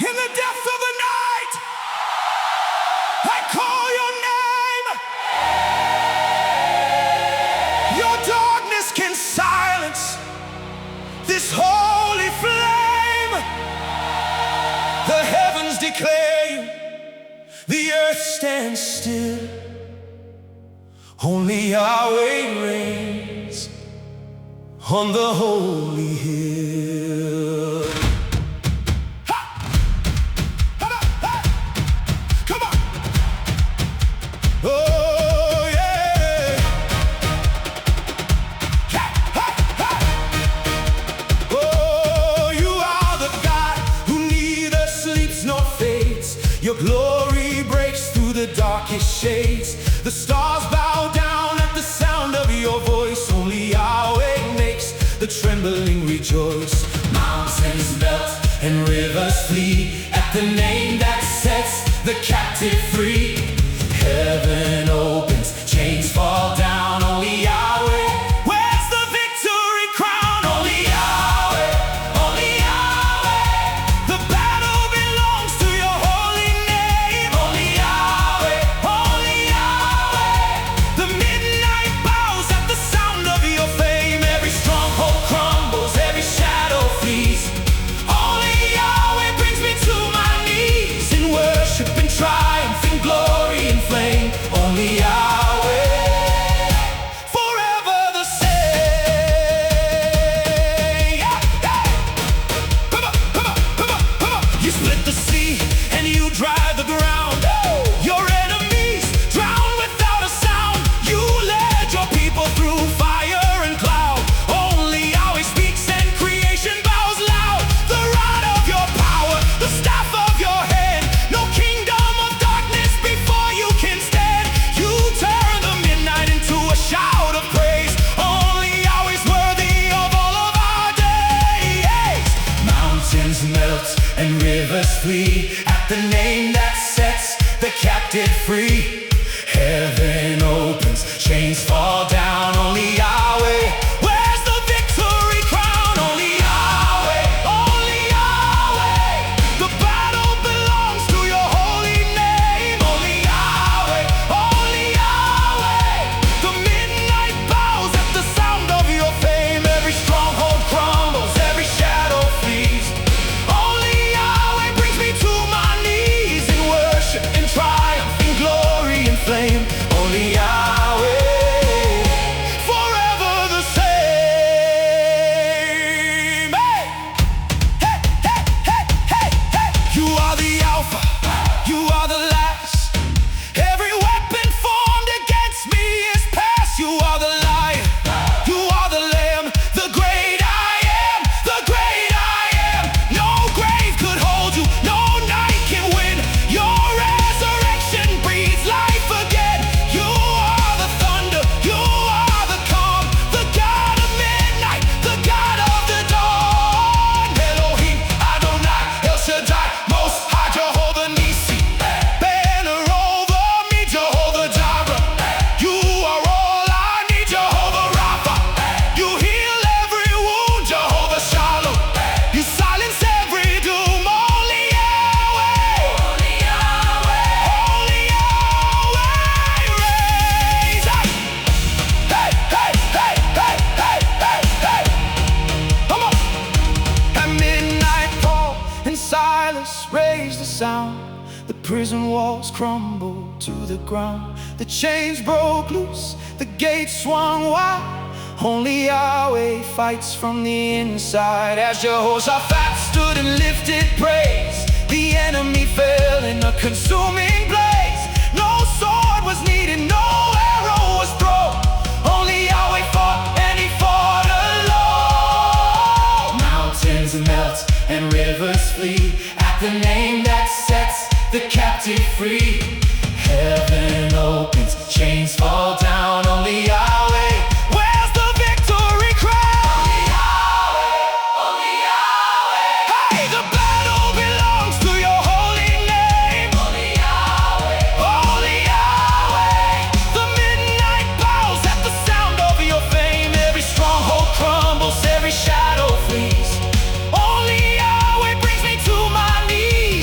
In the depth of the night, I call your name. Your darkness can silence this holy flame. The heavens declare you, the earth stands still. Only Yahweh reigns on the holy hill. Come on! Oh yeah! Oh, you are the God who neither sleeps nor fades. Your glory breaks through the darkest shades. The stars bow down at the sound of your voice. Only Yahweh makes the trembling rejoice. Mountains melt and rivers flee at the name that sets the captive free. Heaven opens, chains fall down. Only Yahweh, where's the victory crown? Only Yahweh, only Yahweh. The battle belongs to your holy name. Only Yahweh, only Yahweh. The midnight bows at the sound of your fame. Every stronghold crumbles, every shadow flees. Only Yahweh brings me to my knees in worship and triumph, in glory and flame. Only Yahweh, forever the same. Yeah, yeah. Come on, come on, come on, come on. You split the sea and you dry the ground. Your enemies drown without a sound. You led your people through fire and cloud. Only Yahweh speaks and creation bows loud. The rod of your power, the staff of your hand. No kingdom of darkness before you can stand. You turn the midnight into a shout of praise. Only Yahweh's worthy of all of our days. Mountains melt and rivers flee at the name that sets the captive free. Heaven opens, chains fall down. Only Yahweh, where's the victory crown? Only Yahweh, only Yahweh. The battle belongs to your holy name. Only Yahweh, only Yahweh. The midnight bows at the sound of your fame. Every stronghold crumbles, every shadow flees. Only Yahweh brings me to my knees in worship and triumph, in glory and flame. Only Yahweh, forever the same. Hey! Hey, hey, hey, hey, hey. You are the Alpha, you are the last. Every weapon formed against me is past. You are the Lion, you are the Lamb, the great I am, the great I am. No grave could hold you, no night can win. Your resurrection breathes life again. You are the thunder, you are the calm, the God of midnight, the God of the dawn. Elohim, Adonai, El Shaddai, Most High, Jehovah Nissi. Banner over me, Jehovah Jireh. You are all I need, Jehovah Rapha. You heal every wound, Jehovah Shalom. You silence every doom. Only Yahweh, only Yahweh, only Yahweh reigns. Hey, hey, hey, hey, hey, hey, hey. Come on. At midnight, Paul and Silas raised the sound. The prison walls crumbled to the ground. The chains broke loose, the gates swung wide. Only Yahweh fights from the inside. As Jehoshaphat stood and lifted praise, the enemy fell in a consuming blaze. No sword was needed, no arrow was thrown. Only Yahweh fought, and he fought alone. Mountains melt and rivers flee at the name that sets the captive free. Heaven opens, chains fall down. Only Yahweh, where's the victory crown? Only Yahweh, only Yahweh. Hey, the battle belongs to your holy name. Only Yahweh, only Yahweh. The midnight bows at the sound of your fame. Every stronghold crumbles, every shadow flees. Only Yahweh brings me to my knees.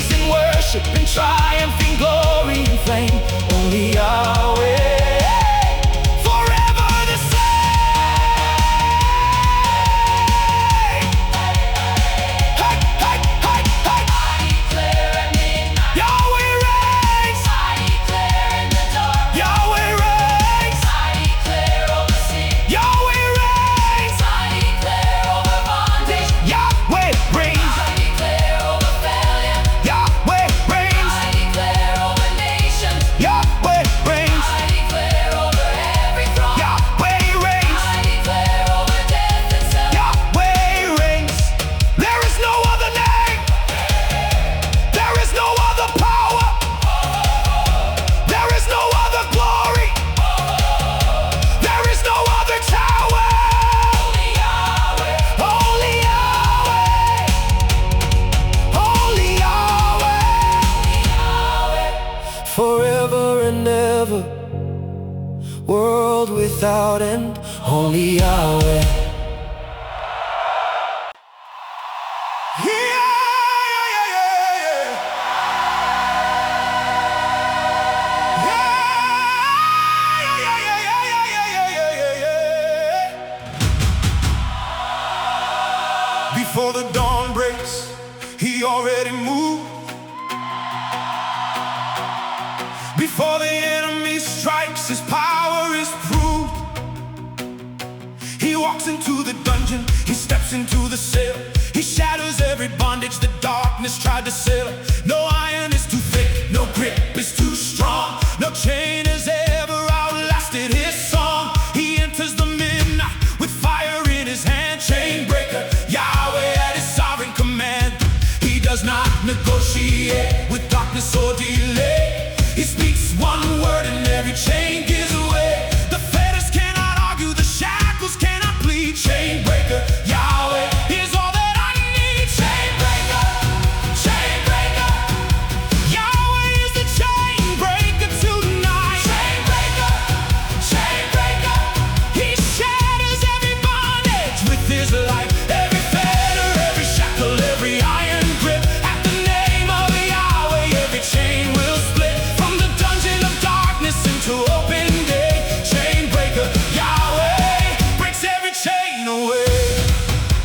forever, world without end, only Yahweh. Before the dawn breaks, he already moved. Before the enemy strikes, his power is proved. He walks into the dungeon, he steps into the cell. He shatters every bondage the darkness tried to sell. No iron is too thick, no grip is too strong. No chain has ever outlasted his song. He enters the midnight with fire in his hand. Chain breaker, Yahweh at his sovereign command. He does not negotiate with darkness or delay. He speaks one word and every chain gives away. The fetters cannot argue, the shackles cannot plead. Chain breaker, Yahweh is all that I need. Chain breaker, chain breaker. Yahweh is the chain breaker tonight. Chain breaker, chain breaker. He shatters every bondage with his light. Every fetter, every shackle, every iron grip. At the name of Yahweh, every chain will split. Into open day, chain breaker, Yahweh breaks every chain away.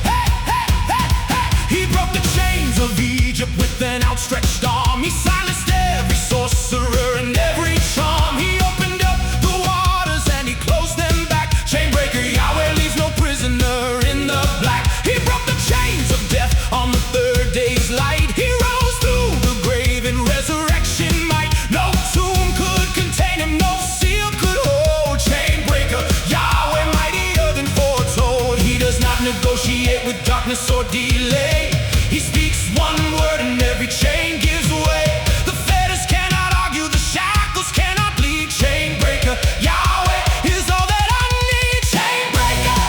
Hey, hey, hey, hey. He broke the chains of Egypt with an outstretched arm. He silenced every sorcerer and every charm. He opened up the waters and he closed them back. Chain breaker, Yahweh leaves no prisoner in the black. He broke the chains of death on the third day's light. He rose through the grave in resurrection might. No tomb could contain him, no seal could hold. Chain breaker, Yahweh mightier than foretold. He does not negotiate with darkness or delay. He speaks one word and every chain gives way. The fetters cannot argue, the shackles cannot bleed. Chain breaker, Yahweh is all that I need. Chain breaker,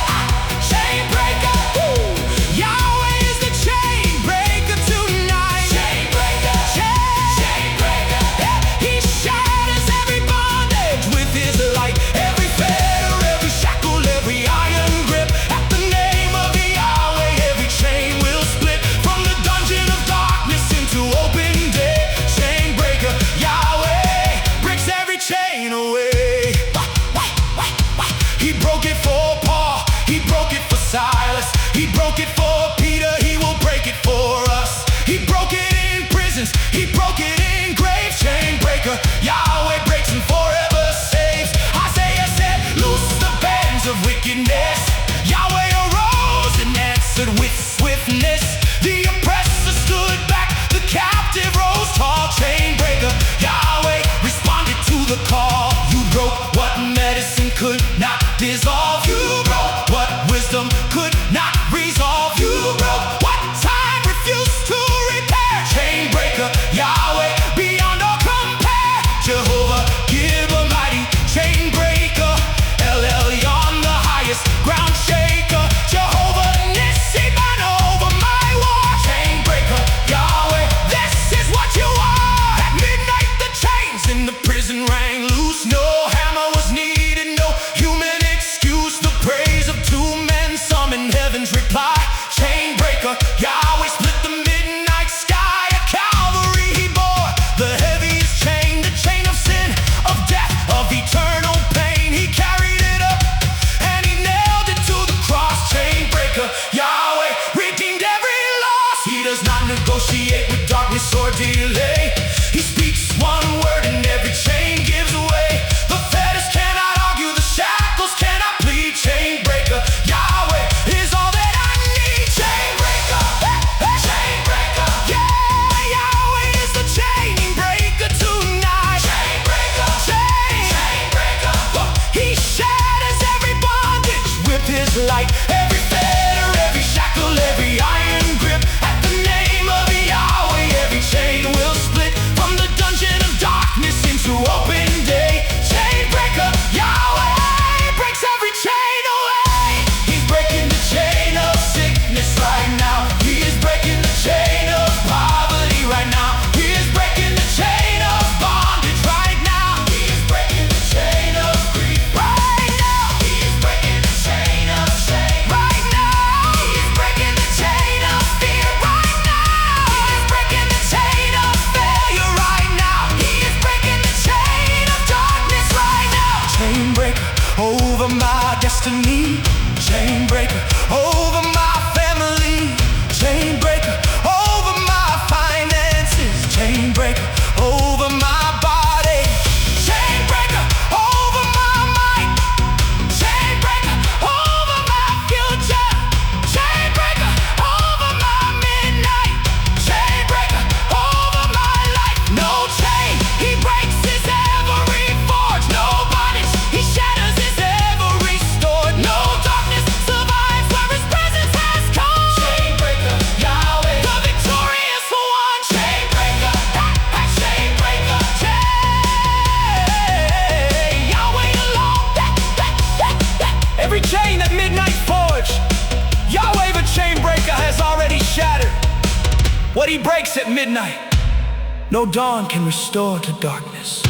chain breaker. Woo. Yahweh is the chain breaker tonight. Chain breaker, chain breaker. Yeah. He shatters every bondage with his light. Every fetter, every shackle, every iron grip. At the name of Yahweh, every chain will split. From the dungeon of darkness into open day. Chain breaker, Yahweh breaks every chain away. He broke it for Paul, he broke it for Silas. He broke it for Peter, he will break it for us. He broke it in prisons, he broke it in graves. Chain breaker, Yahweh breaks and forever saves. Isaiah said, loose the bands of wickedness. Yahweh arose and answered with swiftness. The oppressor stood back, the captive rose tall. Chain breaker, Yahweh responded to the call. You broke what medicine could not dissolve. You broke what wisdom could not resolve. You broke what time refused to repair. Chain breaker, Yahweh beyond all compare. Jehovah, give a mighty chain breaker. El Elyon, the highest ground shaker. Jehovah Nissi, man over my war. Chain breaker, Yahweh, this is what you are. At midnight the chains in the prison rang loose. No hammer was needed, no human excuse. The praise of two men summoned heaven's reply. Chain breaker, Yahweh split the midnight sky. At Calvary he bore the heaviest chain, the chain of sin, of death, of eternal pain. He carried it up and he nailed it to the cross. Chain breaker, Yahweh redeemed every loss. He does not negotiate with darkness or delay. He speaks one word and every chain gives away. The fetters cannot argue, the shackles cannot plead. Chain breaker, Yahweh is all that I need. Chain breaker, chain breaker. Yeah, Yahweh is the chain breaker tonight. Chain breaker, chain breaker. He shatters every bondage with his light. Every fetter, every shackle, every iron grip. At the name of Yahweh, every chain will split. From the dungeon of darkness into open What he breaks at midnight, no dawn can restore to darkness.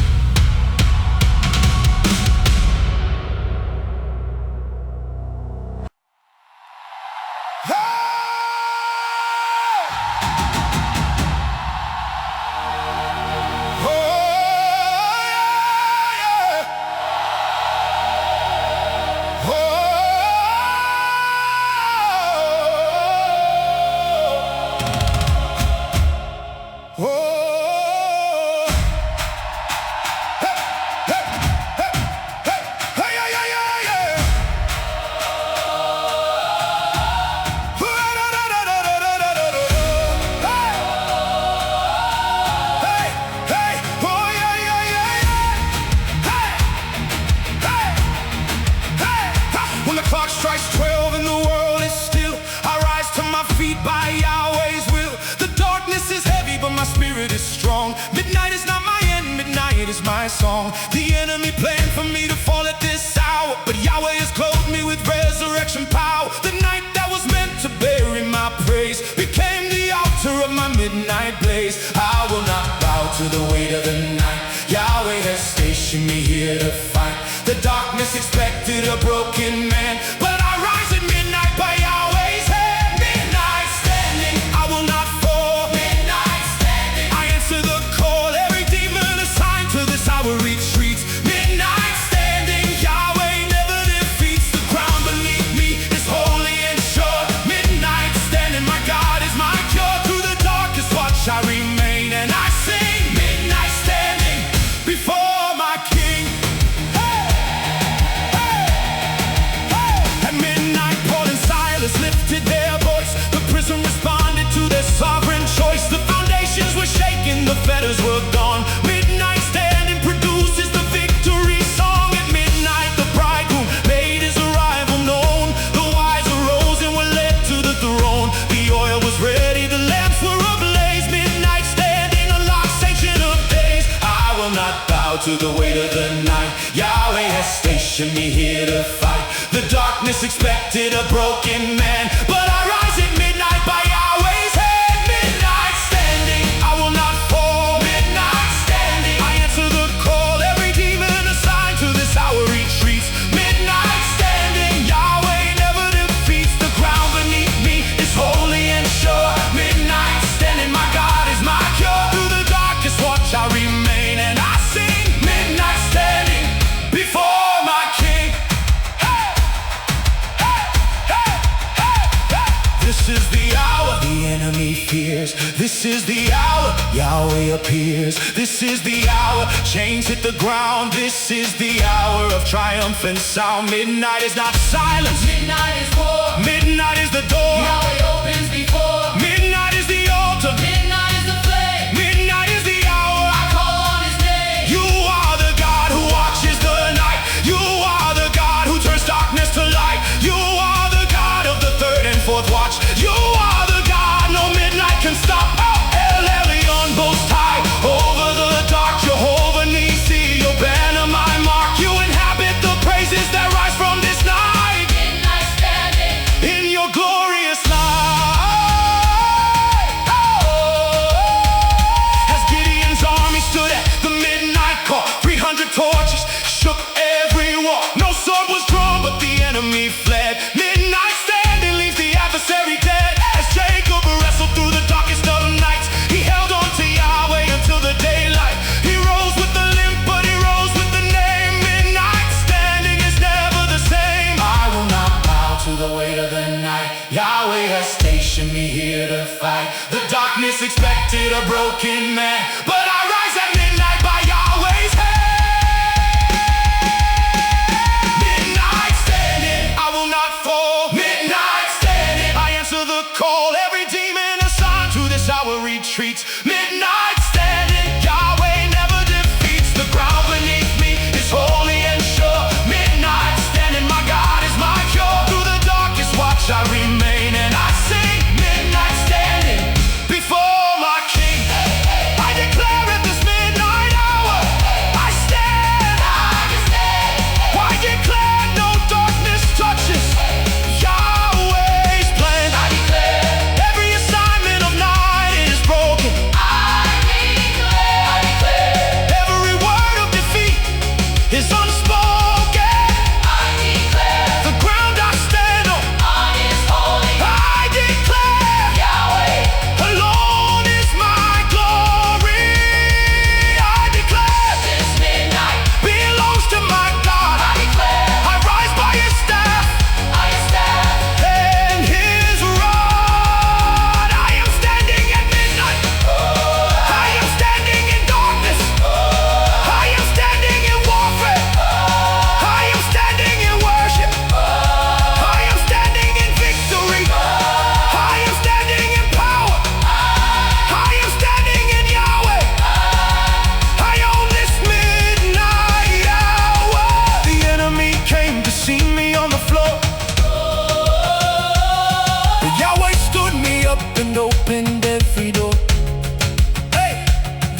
Strikes 12 and the world is still. I rise to my feet by Yahweh's will. The darkness is heavy, but my spirit is strong. Midnight is not my end, midnight is my song. The enemy planned for me to fall at this hour, but Yahweh has clothed me with resurrection power. The night that was meant to bury my praise became the altar of my midnight blaze. I will not bow to the weight of the night. Yahweh has stationed me here to fight. The darkness expected a broken man, but I rise at midnight by Yahweh's hand. Midnight standing, I will not fall. Midnight standing, I answer the call. Every demon assigned to this hour retreats. Midnight standing, Yahweh never defeats. The ground beneath me is holy and sure. Midnight standing, my God is my cure. Through the darkest watch I remain, and I sing. Midnight standing before my King. Lifted their voice, the prison responded to their sovereign choice. The foundations were shaken, the fetters were gone. Midnight standing produces the victory song. At midnight the bridegroom made his arrival known. The wise arose and were led to the throne. The oil was ready, the lamps were ablaze. Midnight standing unlocks ancient of days. I will not bow to the weight of the night. Yahweh has stationed me here to fight. The darkness expected a broken man, but I rise at midnight by Yahweh's hand. Midnight standing, I will not fall. Midnight standing, I answer the call. Every demon assigned to this hour retreats. Midnight standing, Yahweh never defeats. The ground beneath me is holy and sure. Midnight standing, my God is my cure. Through the darkest watch I remain, and I sing. Midnight standing before my King. This is the hour the enemy fears. This is the hour Yahweh appears. This is the hour chains hit the ground. This is the hour of triumphant sound. Midnight is not silence. Midnight is war. Midnight is the door Yahweh opens before. Midnight is the altar. Midnight is the flame. Midnight is the hour I call on his name. You are the God who watches the night. You are the God who turns darkness to light. You are the God of the third and fourth watch. You are the God no midnight can stop. El Elyon most high over the dark. Jehovah Nisi, your banner, my mark. You inhabit the praises that rise from this night. Midnight standing in your glorious light. As Gideon's army stood at the midnight call, 300 torches shook every wall. No sword was drawn, but the enemy fled. Midnight standing leaves the adversary dead. As Jacob wrestled through the darkest of nights, he held on to Yahweh until the daylight. He rose with the limp, but he rose with the name. Midnight standing is never the same. I will not bow to the weight of the night. Yahweh has stationed me here to fight. The darkness expected a broken man, but I rise at midnight by Yahweh's hand. Midnight standing, I will not fall. Midnight standing, I answer the call. Every demon assigned to this hour retreats. Midnight standing, Yahweh never defeats. The ground beneath me is holy and sure. Midnight standing, my God is my cure. Through the darkest watch I remain, and I sing. Midnight standing before my King. I declare at this midnight hour, I stand. I declare no darkness touches Yahweh's plan. I declare every assignment of night is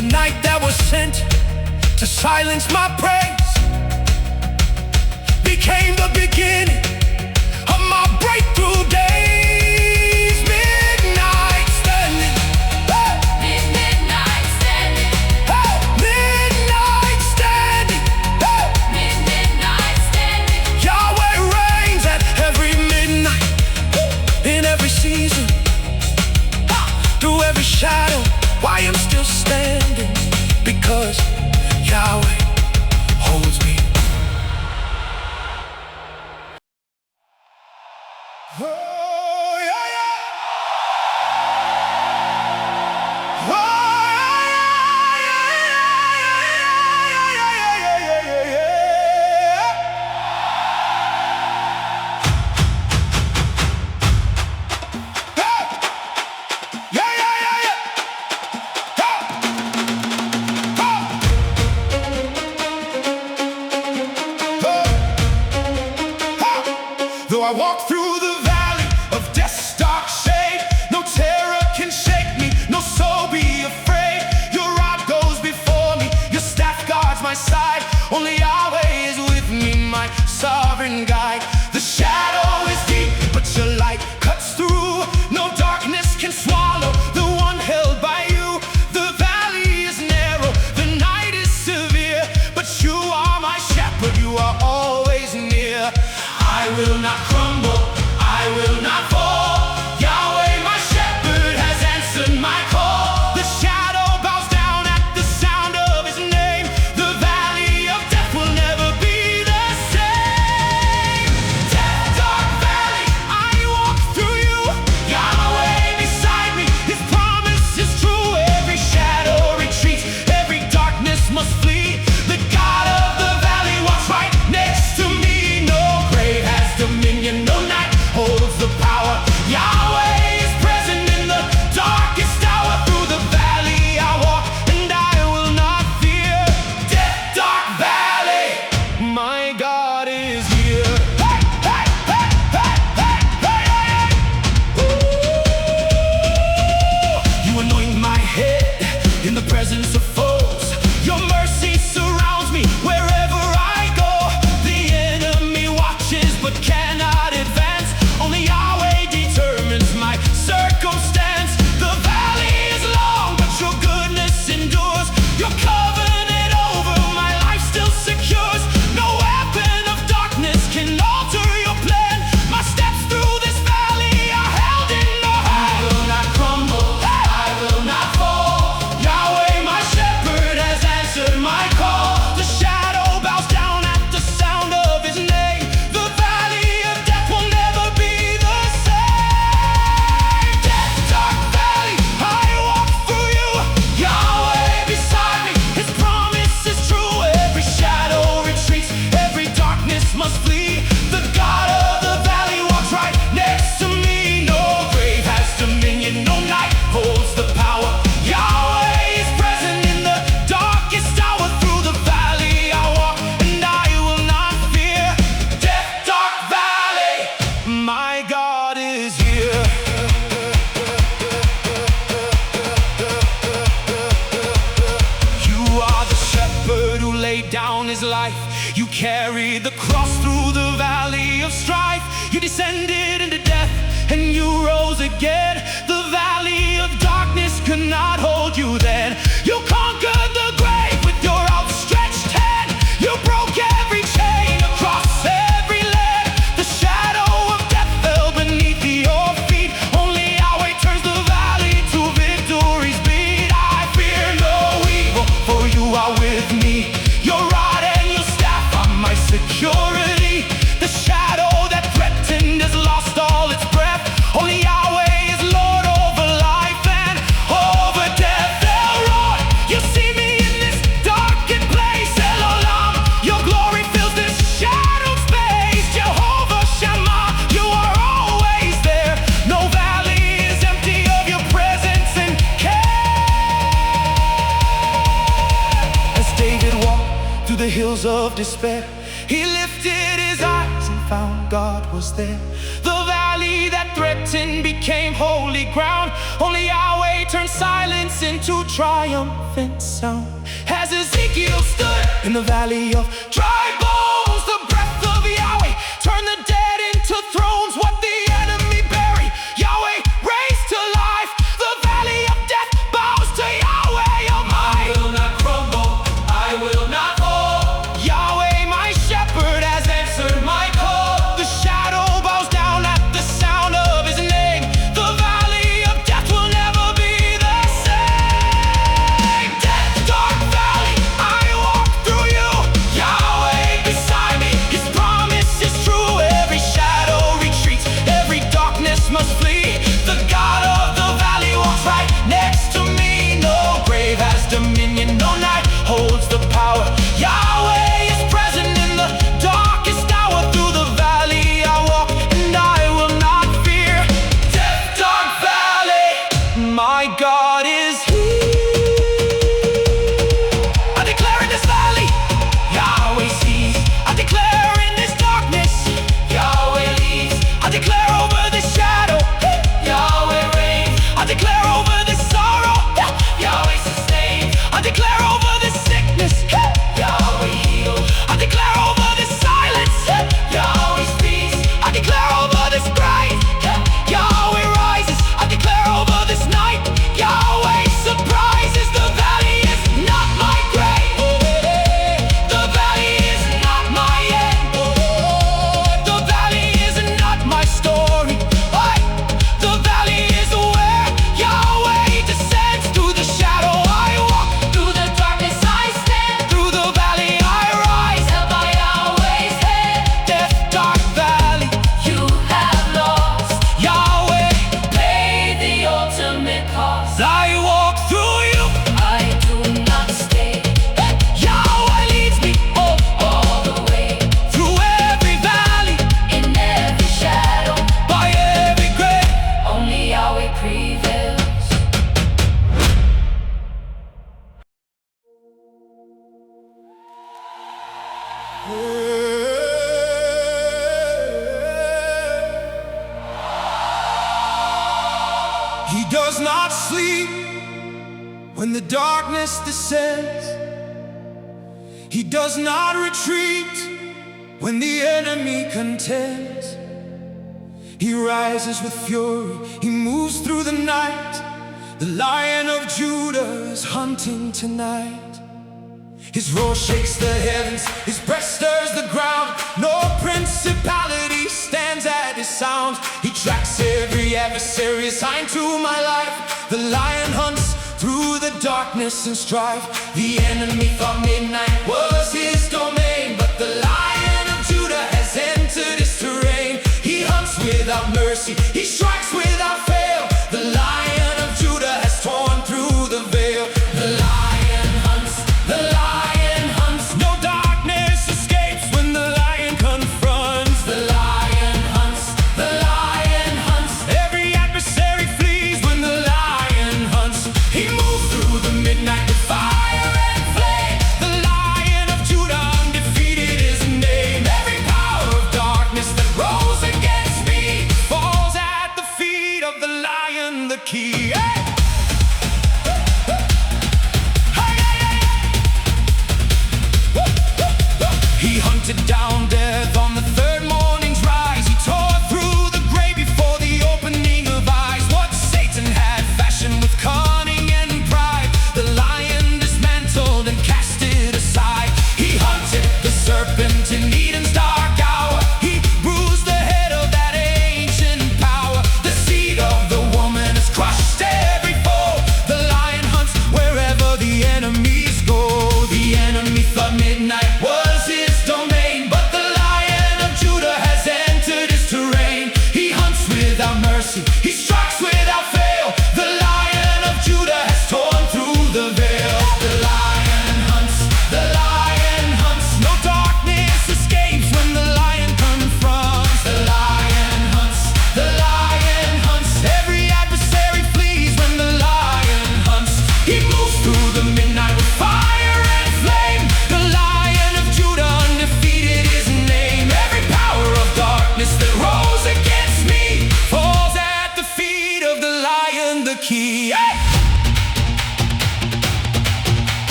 The night that was sent to silence my praise became the beginning of my breakthrough days. Midnight standing, Midnight standing, midnight standing, midnight standing. Yahweh reigns at every midnight, in every season, through every shadow. Why I'm still standing? Because Yahweh holds me. Oh, yeah, yeah. Oh, yeah, yeah, yeah. Though I walk through the valley of death's dark shade, no terror can shake me, no soul be afraid. Your rod goes before me, your staff guards my side. Only Yahweh is with me, my sovereign guide. The shadow is deep, but your light cuts through. No darkness can swallow the one held by you. The valley is narrow, the night is severe, but you are my shepherd, you are always near. I will not crumble, I will not fall. Yahweh, my shepherd, has answered my call. The shadow bows down at the sound of his name. The valley of death will never be the same. Death, dark valley, I walk through you. Yahweh beside me, his promise is true. Every shadow retreats, every darkness must flee. The God of the valley walks right next to me. No grave has dominion, no night holds the power. Yahweh is present in the darkest hour. Through the valley I walk, and I will not fear. Death, dark valley, my God is here. Hey, hey, hey, hey, hey, hey, hey, hey. Ooh. You anoint my head in the presence of foes. Your mercy surrounds me wherever I go. The enemy watches but cannot advance. Only Yahweh determines my circumstance. The valley is long, but your goodness endures. Your covenant over my life still secures. No weapon of darkness can alter your plan. My steps through this valley are held in the hand. I will not crumble, I will not fall. Yahweh, my shepherd, has answered my call. The shadow bows down at the sound of his name. The valley of death will never be the same. Death, dark valley, I walk through you. Yahweh beside me, his promise is true. Every shadow retreats, every darkness must flee. The God of the valley walks right next to me. No grave has dominion, no night holds the power. Yahweh is present in the darkest hour. Through the valley I walk, and I will not fear. Death, dark valley, my God is here. You are the shepherd who laid down his life. You carried the cross through the valley of strife. You descended into death and you rose again. The valley of darkness could not hold you then. You conquered the grave with your outstretched hand. You broke every chain across every land. The shadow of death fell beneath your feet. Only Yahweh turns the valley to victory's beat. I fear no evil, for you are with me. Your rod and your staff are my security. The shadow that threatened has lost all its breath. Only Yahweh is Lord over life and over death. El Roy, you see me in this darkened place. El Olam, your glory fills this shadowed space. Jehovah Shammah, you are always there. No valley is empty of your presence and care. As David walked through the hills of despair, he lifted his eyes and found God was there. The valley that threatened mountain became holy ground. Only Yahweh turned silence into triumphant sound. As Ezekiel stood in the valley of dry bones, the breath of Yahweh turned the dead into thrones. What the enemy buried, Yahweh raised to life. The valley of death bows to Yahweh Almighty. I will not crumble, I will not fall. Yahweh, my shepherd, has answered my call. The shadow bows down at the sound of his name. The valley of death will never be the same. Death, dark valley, I walk through you. Yahweh beside me, his promise is true. Every shadow retreats, every darkness must flee. The God of the valley walks right next to me. No grave has dominion, no night holds the power. Yahweh is present in the darkest hour. Through the valley I walk, and I will not fear. Death, dark valley, my God is here. I declare in this valley, Yahweh sees. I declare in this darkness, Yahweh leads. I declare over this shadow, Yahweh reigns. I declare over this sorrow, Yahweh sustains. I declare over this sickness, Yahweh heals. I declare over this silence, Yahweh speaks. I declare over this grave, Yahweh rises. I declare over this night, Yahweh surprises. The valley is not my grave. The valley is not my end. The valley is not my story. The valley is where Yahweh descends. Through the shadow I walk, Through the darkness I stand, through the valley I rise. held by Yahweh's hand. Death, dark valley, You have lost, Yahweh, paid the ultimate cost. I walk through you. I do not stay Yahweh leads me all the way, through every valley, in every shadow. by every grave. Only Yahweh prevails. He does not sleep when the darkness descends. He does not retreat when the enemy contends. He rises with fury, he moves through the night. The Lion of Judah is hunting tonight. His roar shakes the heavens, his breath stirs the ground. No principality stands at his sound. He tracks every adversary assigned to my life. The lion hunts through the darkness and strife. The enemy thought midnight was his domain, but the Lion of Judah has entered his terrain. He hunts without mercy, he strikes without fail. The Lion of Judah has torn through the veil. The lion hunts, the lion hunts. No darkness escapes when the lion confronts. The lion hunts, the lion hunts. Every adversary flees when the lion hunts. He moves through the midnight with fire and flame. The Lion of Judah, undefeated is his name. Every power of darkness that rose against me falls at the feet of the Lion, the key. Hey! He hunted down death on the third morning's rise. He tore through the grave before the opening of eyes. What Satan had fashioned with cunning and pride, the Lion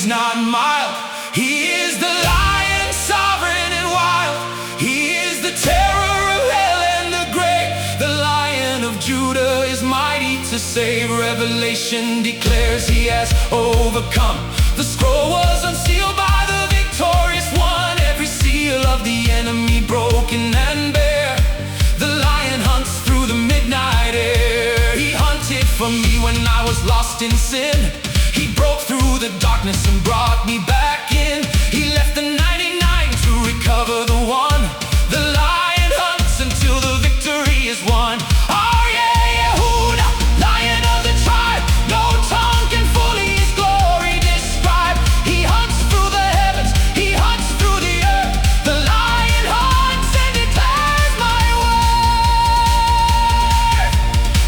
is not mild. He is the lion, sovereign and wild. He is the terror of hell and the grave. The Lion of Judah is mighty to save. Revelation declares he has overcome. The scroll was unsealed by the victorious one. Every seal of the enemy broken and bare. The lion hunts through the midnight air. He hunted for me when I was lost in sin. He broke through the darkness and brought me back in. He left the 99 to recover the one. The lion hunts until the victory is won. Oh yeah, Yehuda, Lion of the tribe. No tongue can fully his glory describe. He hunts through the heavens, he hunts through the earth. The lion hunts and declares my word.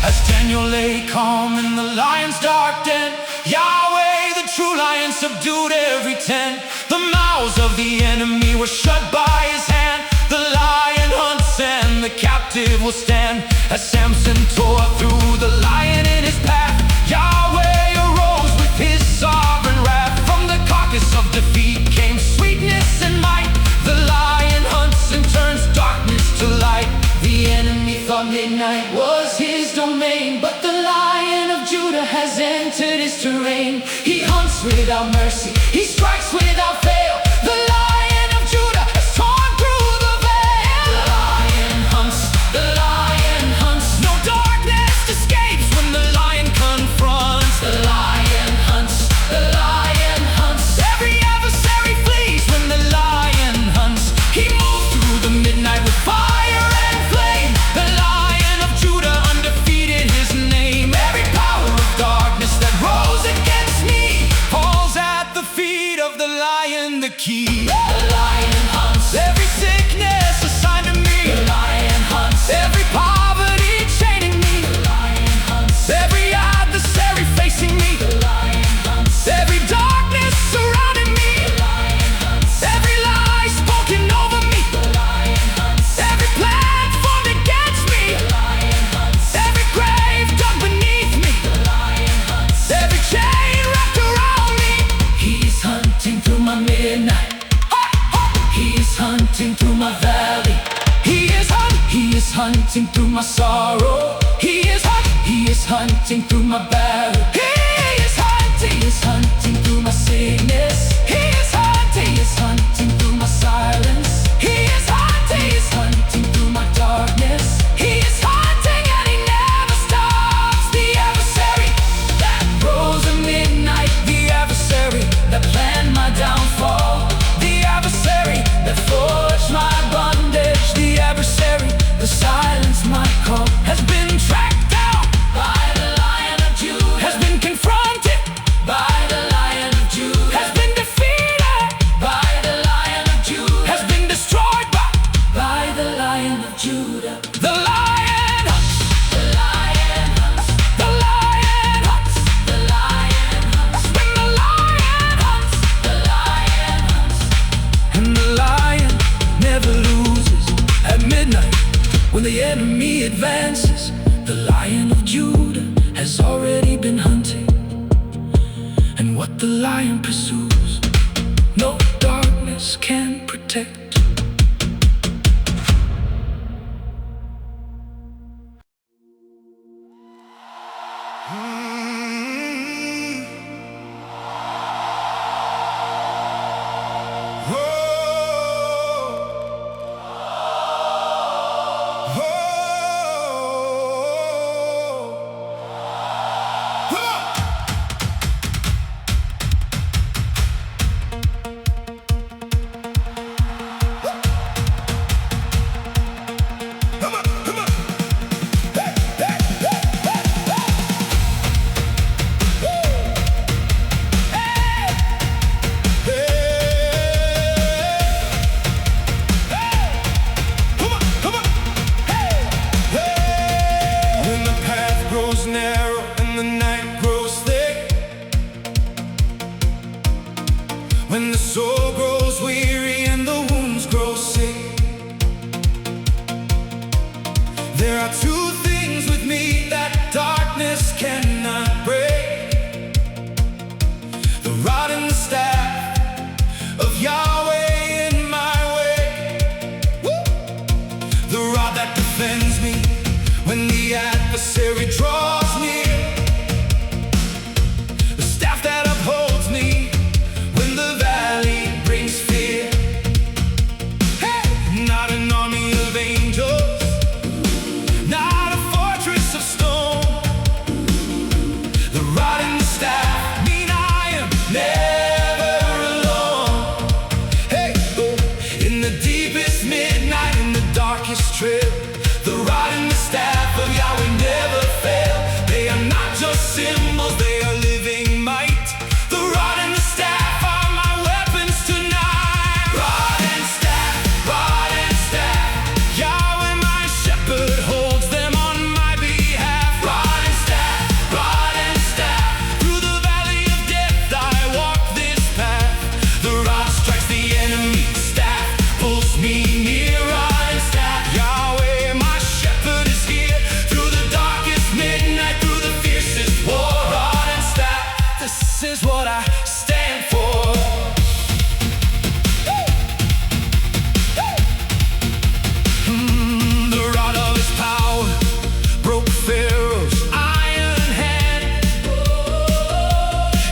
As Daniel lay calm in the lion's dark den, Yahweh, the true lion, subdued every tent. The mouths of the enemy were shut by his hand. The lion hunts and the captive will stand. As Samson tore through the lion in his path, Yahweh arose with his sovereign wrath. From the carcass of defeat came sweetness and might. The lion hunts and turns darkness to light. The enemy thought midnight was his domain, but the Lion of Judah has entered his terrain. He hunts without mercy, he strikes without fail. The Lion of Judah has torn through the veil. The lion hunts, the lion hunts. No darkness escapes when the lion confronts. The lion hunts, the lion hunts. Every adversary flees when the lion hunts. He moves through the midnight with fire and flame. The Lion of Judah undefeated his name. Every power of darkness that rose against me falls at the feet of the lion, the key. The lion hunts. Every sickness assigned to me. The lion hunts. Every poverty chaining me. The lion hunts. Every adversary facing me. The lion hunts. Every darkness surrounding me. The lion hunts. Every lie spoken over me. The lion hunts. Every plan formed against me. The lion hunts. Every grave dug beneath me. The lion hunts. Every chain wrapped around me. He's hunting through my midnight. He's hunting through my valley. He is hunting through my sorrow. He is hunting through my battle. He is hunting through my sickness. He is hunting through my silence. He is hunting through my darkness. He is hunting and he never stops. The adversary that rose at midnight. The adversary that planned my downfall. The adversary that forged my bondage. The adversary that silenced my call has been tracked down by the Lion of Judah. Has been confronted by the Lion of Judah. Has been defeated by the Lion of Judah. Has been destroyed by the Lion of Judah. The lion hunts. The lion hunts. The lion hunts. The lion hunts. When the lion hunts. The lion hunts. And the lion never loses at midnight. When the enemy advances, the Lion of Judah has already been hunting. And what the lion pursues, no darkness can protect. When the soul grows weary and the wounds grow sick, there are two things with me that darkness cannot break: the rod and the staff. symbols, they are living might. The rod and the staff are my weapons tonight. Rod and staff, Yahweh my shepherd holds them on my behalf. Rod and staff, through the valley of death I walk this path. The rod strikes the enemy, staff pulls me near. Rod and staff, Yahweh my shepherd is here. Through the darkest midnight, through the fiercest war. Rod and staff, this is what I stand for. The rod of his power broke Pharaoh's iron hand.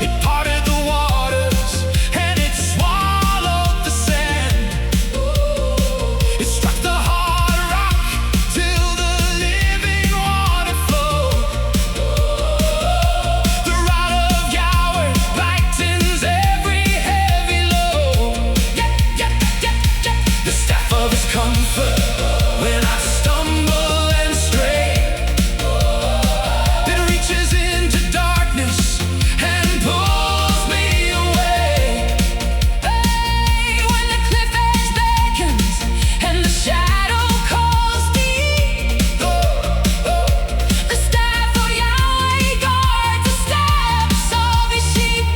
It parted the waters and it swallowed the sand. It struck the hard rock till the living water flowed. The rod of Yahweh lightens every heavy load. The staff of his comfort when I stumble and stray. It reaches into darkness and pulls me away. Hey, when the cliff edge beckons and the shadow calls me, the staff of Yahweh guards the steps of his sheep.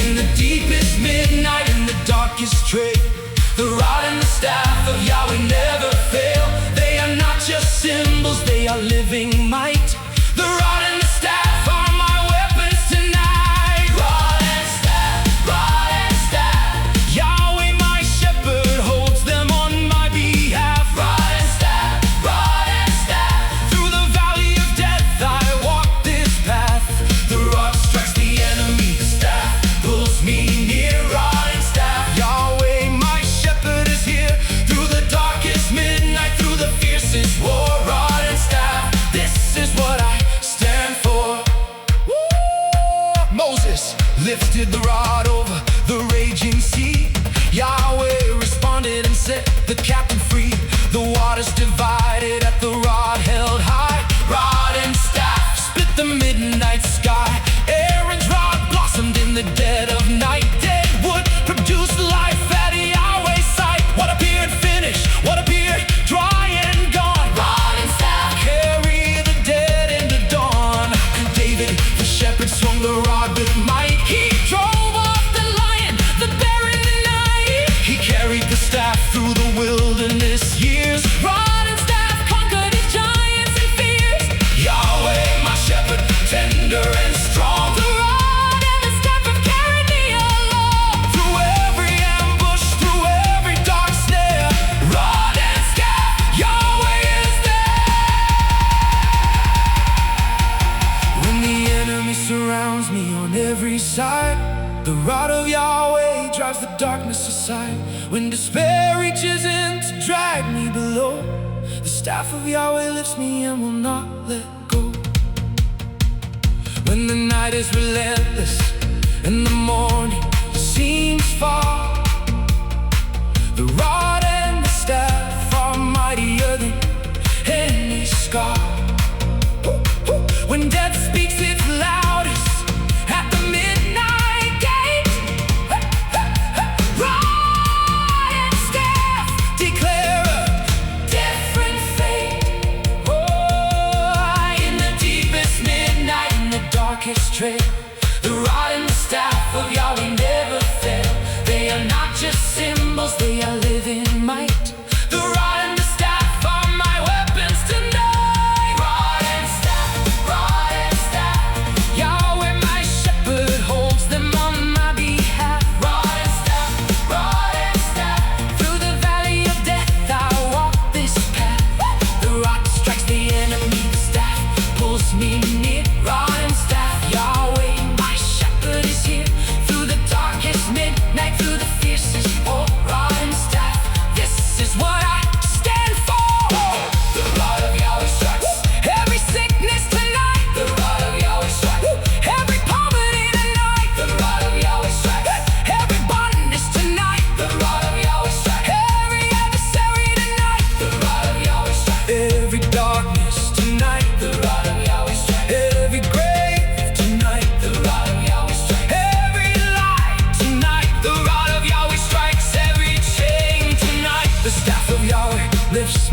In the deepest midnight, in the darkest trade, the rod and the staff of Yahweh never fail. They are not just symbols, they are living might. The rod and the staff are my weapons tonight. Rod and staff, Yahweh my shepherd holds them on my behalf. Rod and staff, through the valley of death I walk this path. The rod strikes the enemy, the staff pulls me near. Rod and staff, Yahweh my shepherd is here. Through the darkest midnight, through the fiercest war. Rod and staff, this is what I stand for. Woo! Moses lifted the rod over the raging sea. Yahweh responded and set the captain free. The waters divided at the rod held high. Rod and staff split the midnight sky. Aaron's rod blossomed in the dead of night. Dead wood produced life at Yahweh's sight. What appeared finished, what appeared dry and gone. Rod and staff carry the dead into dawn. David, the shepherd, swung the rod with might. He drove off the lion, the bear in the night. He carried the staff through the wilderness years. Rod and staff conquered his giants and fears. Yahweh, my shepherd, tender and strong. The rod and the staff have carried me along. Through every ambush, through every dark snare. Rod and staff, Yahweh is there. When the enemy surrounds me on every side, the rod of Yahweh drives the darkness aside. When despair reaches in to drag me below, the staff of Yahweh lifts me and will not let go. When the night is relentless and the morning seems far, the rod and the staff are mightier than any scar. When death speaks its loudest at the midnight gate, rod and staff declare a different fate. Oh, in the deepest midnight, in the darkest trade, the rod and the staff of Yahweh never fail. They are not just symbols, they are living might. The rod and the staff are my weapons tonight. Rod and staff, Yahweh my shepherd holds them on my behalf. Rod and staff, through the valley of death I walk this path. The rod strikes the enemy, the staff pulls me near. Rod and staff, Yahweh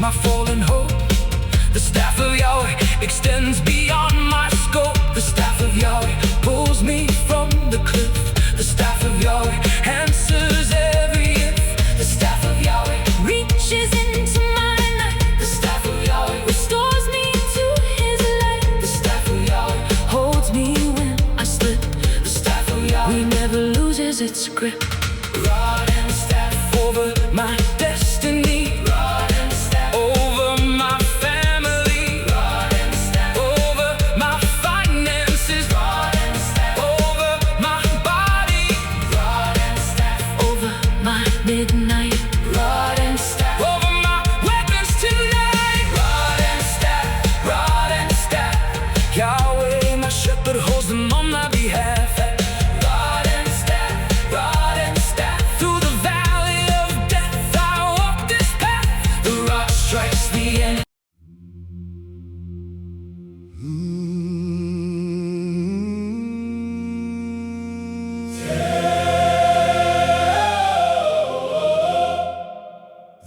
my fallen hope. The staff of Yahweh extends beyond my scope. The staff of Yahweh pulls me from the cliff. The staff of Yahweh answers every if. The staff of Yahweh reaches into my night. The staff of Yahweh restores me to his light. The staff of Yahweh holds me when I slip. The staff of Yahweh never loses its grip. Rod and staff over my destiny. Rod and staff over my family. Rod and staff over my finances. Rod and staff over my body. Rod and staff over my midnight. Rod and staff over my weapons tonight. Rod and staff, rod and staff. Yahweh, my shepherd, holds them on my behalf. Rod and staff, rod and staff. Through the valley of death I walk this path. The rock strikes the end.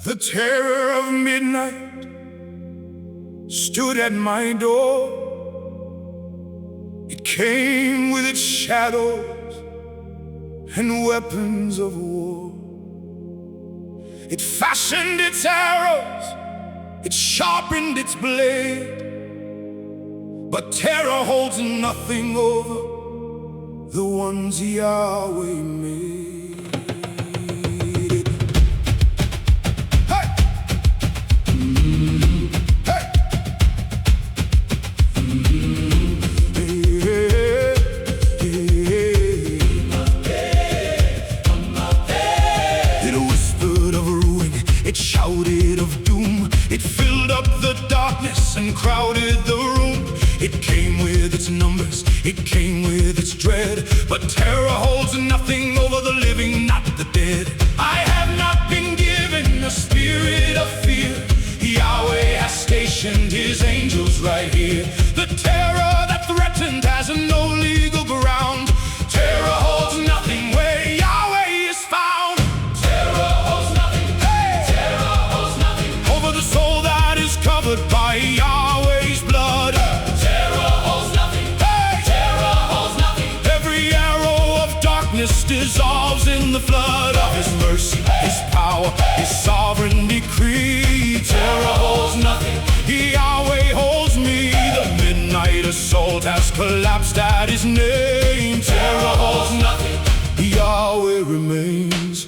The terror of midnight stood at my door. It came with its shadows and weapons of war. It fashioned its arrows, it sharpened its blade, but terror holds nothing over the ones Yahweh made. Shouted of doom, it filled up the darkness and crowded the room. It came with its numbers, it came with its dread, but terror holds nothing over the living, not the dead. I have not been given a spirit of fear. Yahweh has stationed his angels right here. The terror that threatened has no legal ground. Terror holds nothing where Yahweh is found. Terror holds nothing, hey! Terror holds nothing over the soul that is covered by Yahweh's blood. Terror holds nothing, hey! Terror holds nothing. Every arrow of darkness dissolves in the flood of his mercy, his power, his sovereign decree. Terror holds nothing, Yahweh holds me. The midnight assault has collapsed at his name. Terror holds nothing, Yahweh remains.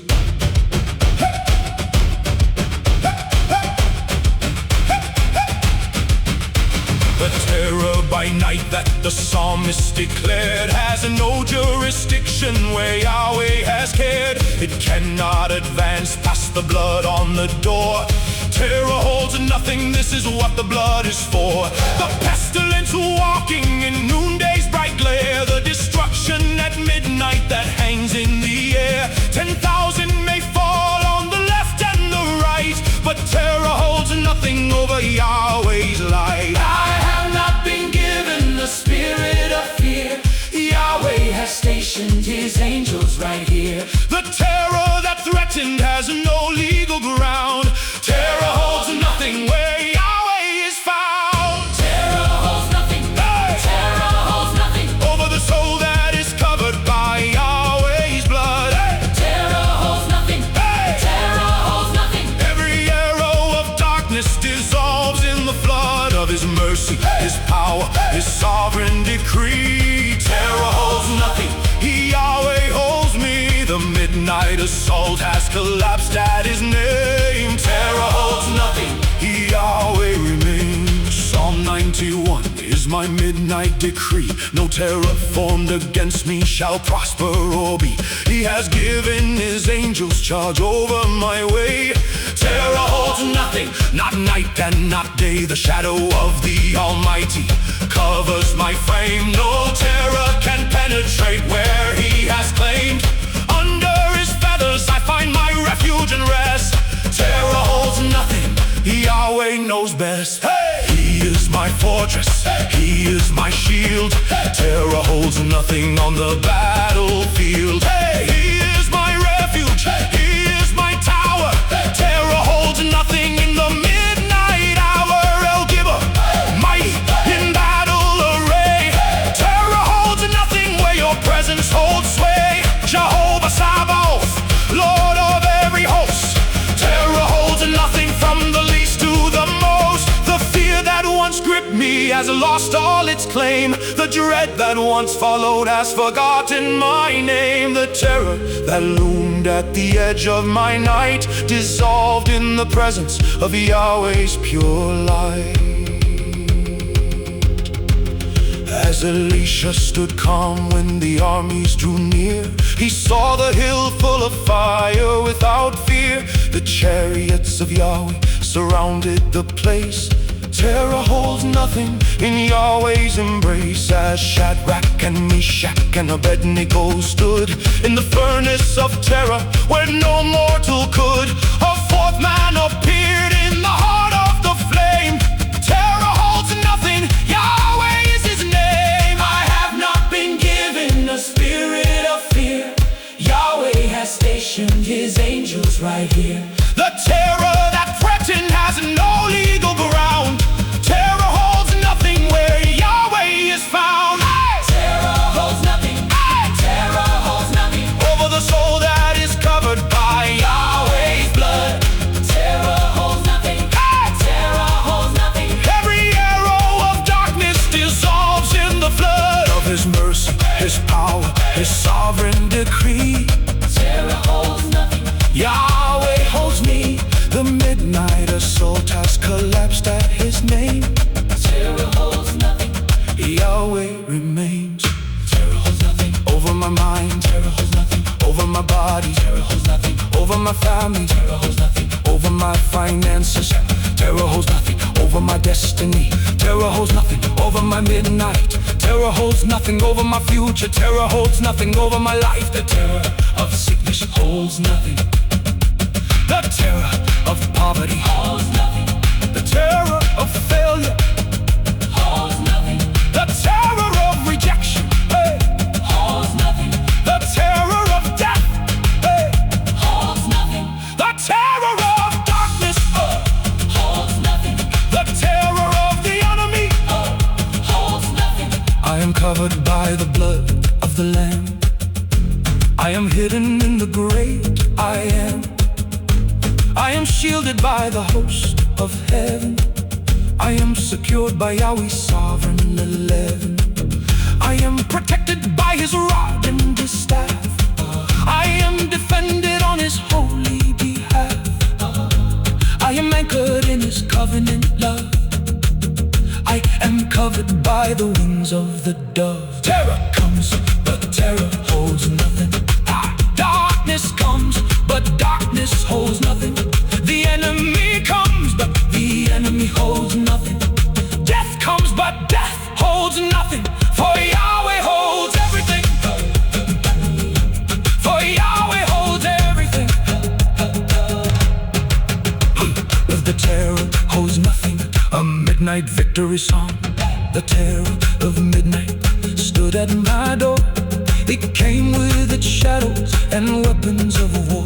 The terror by night that the psalmist declared has no jurisdiction where Yahweh has cared. It cannot advance past the blood on the door. Terror holds nothing, this is what the blood is for. The pestilence walking in noonday's bright glare, the destruction at midnight that hangs in the air. 10,000 may fall on the left and the right, but terror holds nothing over Yahweh's light. I have not been given the spirit of fear. Yahweh has stationed his angels right here. The terror that threatened has no legal ground. Terror holds nothing where Yahweh is found. Terror holds nothing, hey! Terror holds nothing over the soul that is covered by Yahweh's blood. Hey! Terror holds nothing, hey! Terror holds nothing. Every arrow of darkness dissolves in the flood of his mercy, hey! His power, hey! His sovereign decree. Terror holds nothing, Yahweh holds me. The midnight assault has collapsed at his name. Terror holds nothing, Yahweh remains. Psalm 91 is my midnight decree. No terror formed against me shall prosper or be. He has given his angels charge over my way. Terror holds nothing, not night and not day. The shadow of the Almighty covers my frame. No terror can penetrate where he has claimed. Under his feathers I find my refuge and rest. Terror holds nothing, Yahweh knows best. Hey! He is my fortress, hey! He is my shield. Hey! Terror holds nothing on the battlefield. Hey! He is my refuge, hey! He is my tower. Hey! Terror holds nothing in the midnight gripped me has lost all its claim. The dread that once followed has forgotten my name. The terror that loomed at the edge of my night dissolved in the presence of Yahweh's pure light. As Elisha stood calm when the armies drew near, he saw the hill full of fire without fear. The chariots of Yahweh surrounded the place. Terror holds nothing in Yahweh's embrace. As Shadrach and Meshach and Abednego stood in the furnace of terror where no mortal could, a fourth man appeared in the heart of the flame. Terror holds nothing, Yahweh is his name. I have not been given a spirit of fear. Yahweh has stationed his angels right here. The terror that threatened has no legal ground. Terror holds nothing where Yahweh is found. Terror holds nothing. Terror holds nothing Over the soul that is covered by Yahweh's blood. Terror holds nothing. Terror holds nothing. Every arrow of darkness dissolves in the flood of his mercy, his power, his sovereign decree. Terror holds nothing. Yahweh holds me. The midnight assault has collapsed at his name. Terror holds nothing. Yahweh remains. Terror holds nothing. Over my mind, Terror holds nothing. over my body, Terror holds nothing. over my family, Terror holds nothing. over my finances. Terror holds nothing over my destiny. Terror holds nothing over my midnight. Terror holds nothing over my future. Terror holds nothing over my life. The terror of sickness holds nothing. The terror of poverty Holds nothing. the terror of failure, Holds nothing. the terror of rejection, hey. Holds nothing. The terror of death, hey. Holds nothing. The terror of darkness, Holds nothing. the terror of the enemy. Holds nothing. I am covered by the blood of the Lamb. I am hidden in the great I am. I am shielded by the host of heaven. I am secured by Yahweh's sovereign 11. I am protected by his rod and his staff. I am defended on his holy behalf. I am anchored in his covenant love. I am covered by the wings of the dove. Terror comes, but terror holds nothing. Darkness comes, but darkness holds nothing. The enemy comes, but the enemy holds nothing. Death comes, but death holds nothing. For Yahweh holds everything. For Yahweh holds everything. The terror holds nothing. A midnight victory song. The terror of midnight stood at my door. It came with its shadows and weapons of war.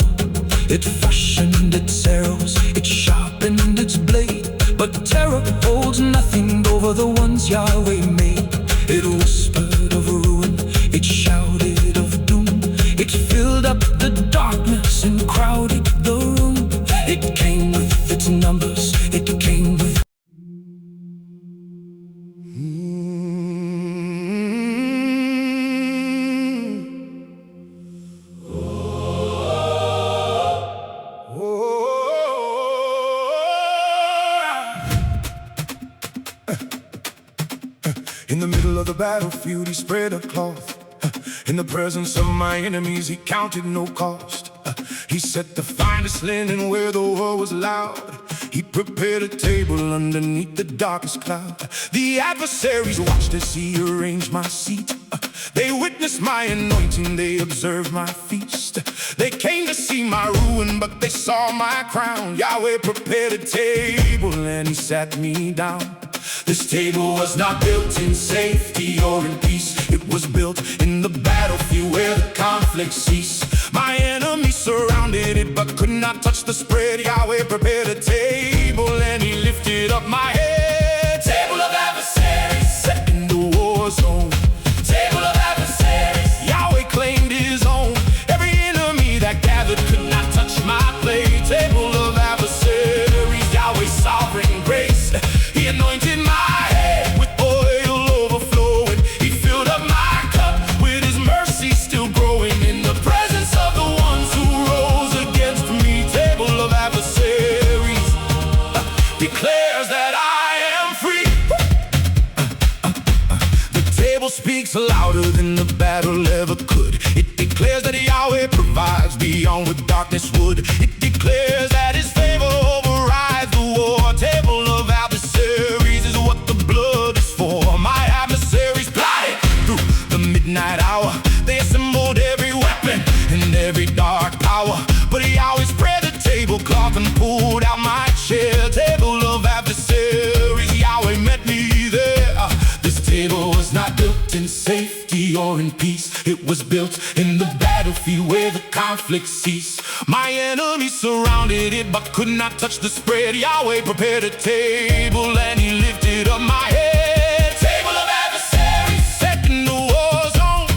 It fashioned its arrows, it sharpened its blade. But terror holds nothing over the ones Yahweh made. It whispered of ruin, it shouted of doom. It filled up the darkness and crowded the room. It came with its numbers, it came with In the middle of the battlefield, he spread a cloth. In the presence of my enemies, he counted no cost. He set the finest linen where the war was loud. He prepared a table underneath the darkest cloud. The adversaries watched as he arranged my seat. They witnessed my anointing, they observed my feast. They came to see my ruin, but they saw my crown. Yahweh prepared a table and he sat me down. This table was not built in safety or in peace. It was built in the battlefield where the conflict ceased. My enemies surrounded it but could not touch the spread. Yahweh prepared a table and he lifted up my head. Table of adversaries set in the war zone. Table of adversaries, Yahweh claimed his own. Every enemy that gathered could not touch my plate. Table of adversaries, Yahweh's sovereign grace, he anointed my head. speaks louder than the battle ever could. It declares that Yahweh provides beyond what darkness would. It declares that his favor overrides the war. Table of adversaries is what the blood is for. My adversaries plotted through the midnight hour. They assembled every weapon and every dark power. But Yahweh spread the tablecloth and pulled out my chair. Table of adversaries, Yahweh met me there. This table was not built in safety or in peace. It was built in the battlefield where the conflict ceased. My enemies surrounded it but could not touch the spread. Yahweh prepared a table and he lifted up my head. Table of adversaries, set in the war zone.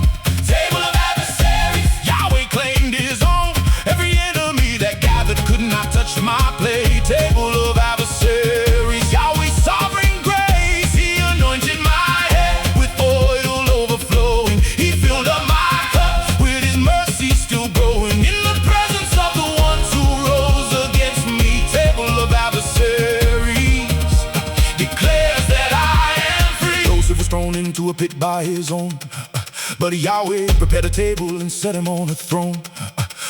Table of adversaries, Yahweh claimed his own. Every enemy that gathered could not touch my plate. Table of adversaries, Yahweh's sovereign grace. He anointed my head with oil overflowing. He filled up my cup with his mercy still growing. In the presence of the ones who rose against me. Table of adversaries declares that I am free. Joseph was thrown into a pit by his own, but Yahweh prepared a table and set him on a throne.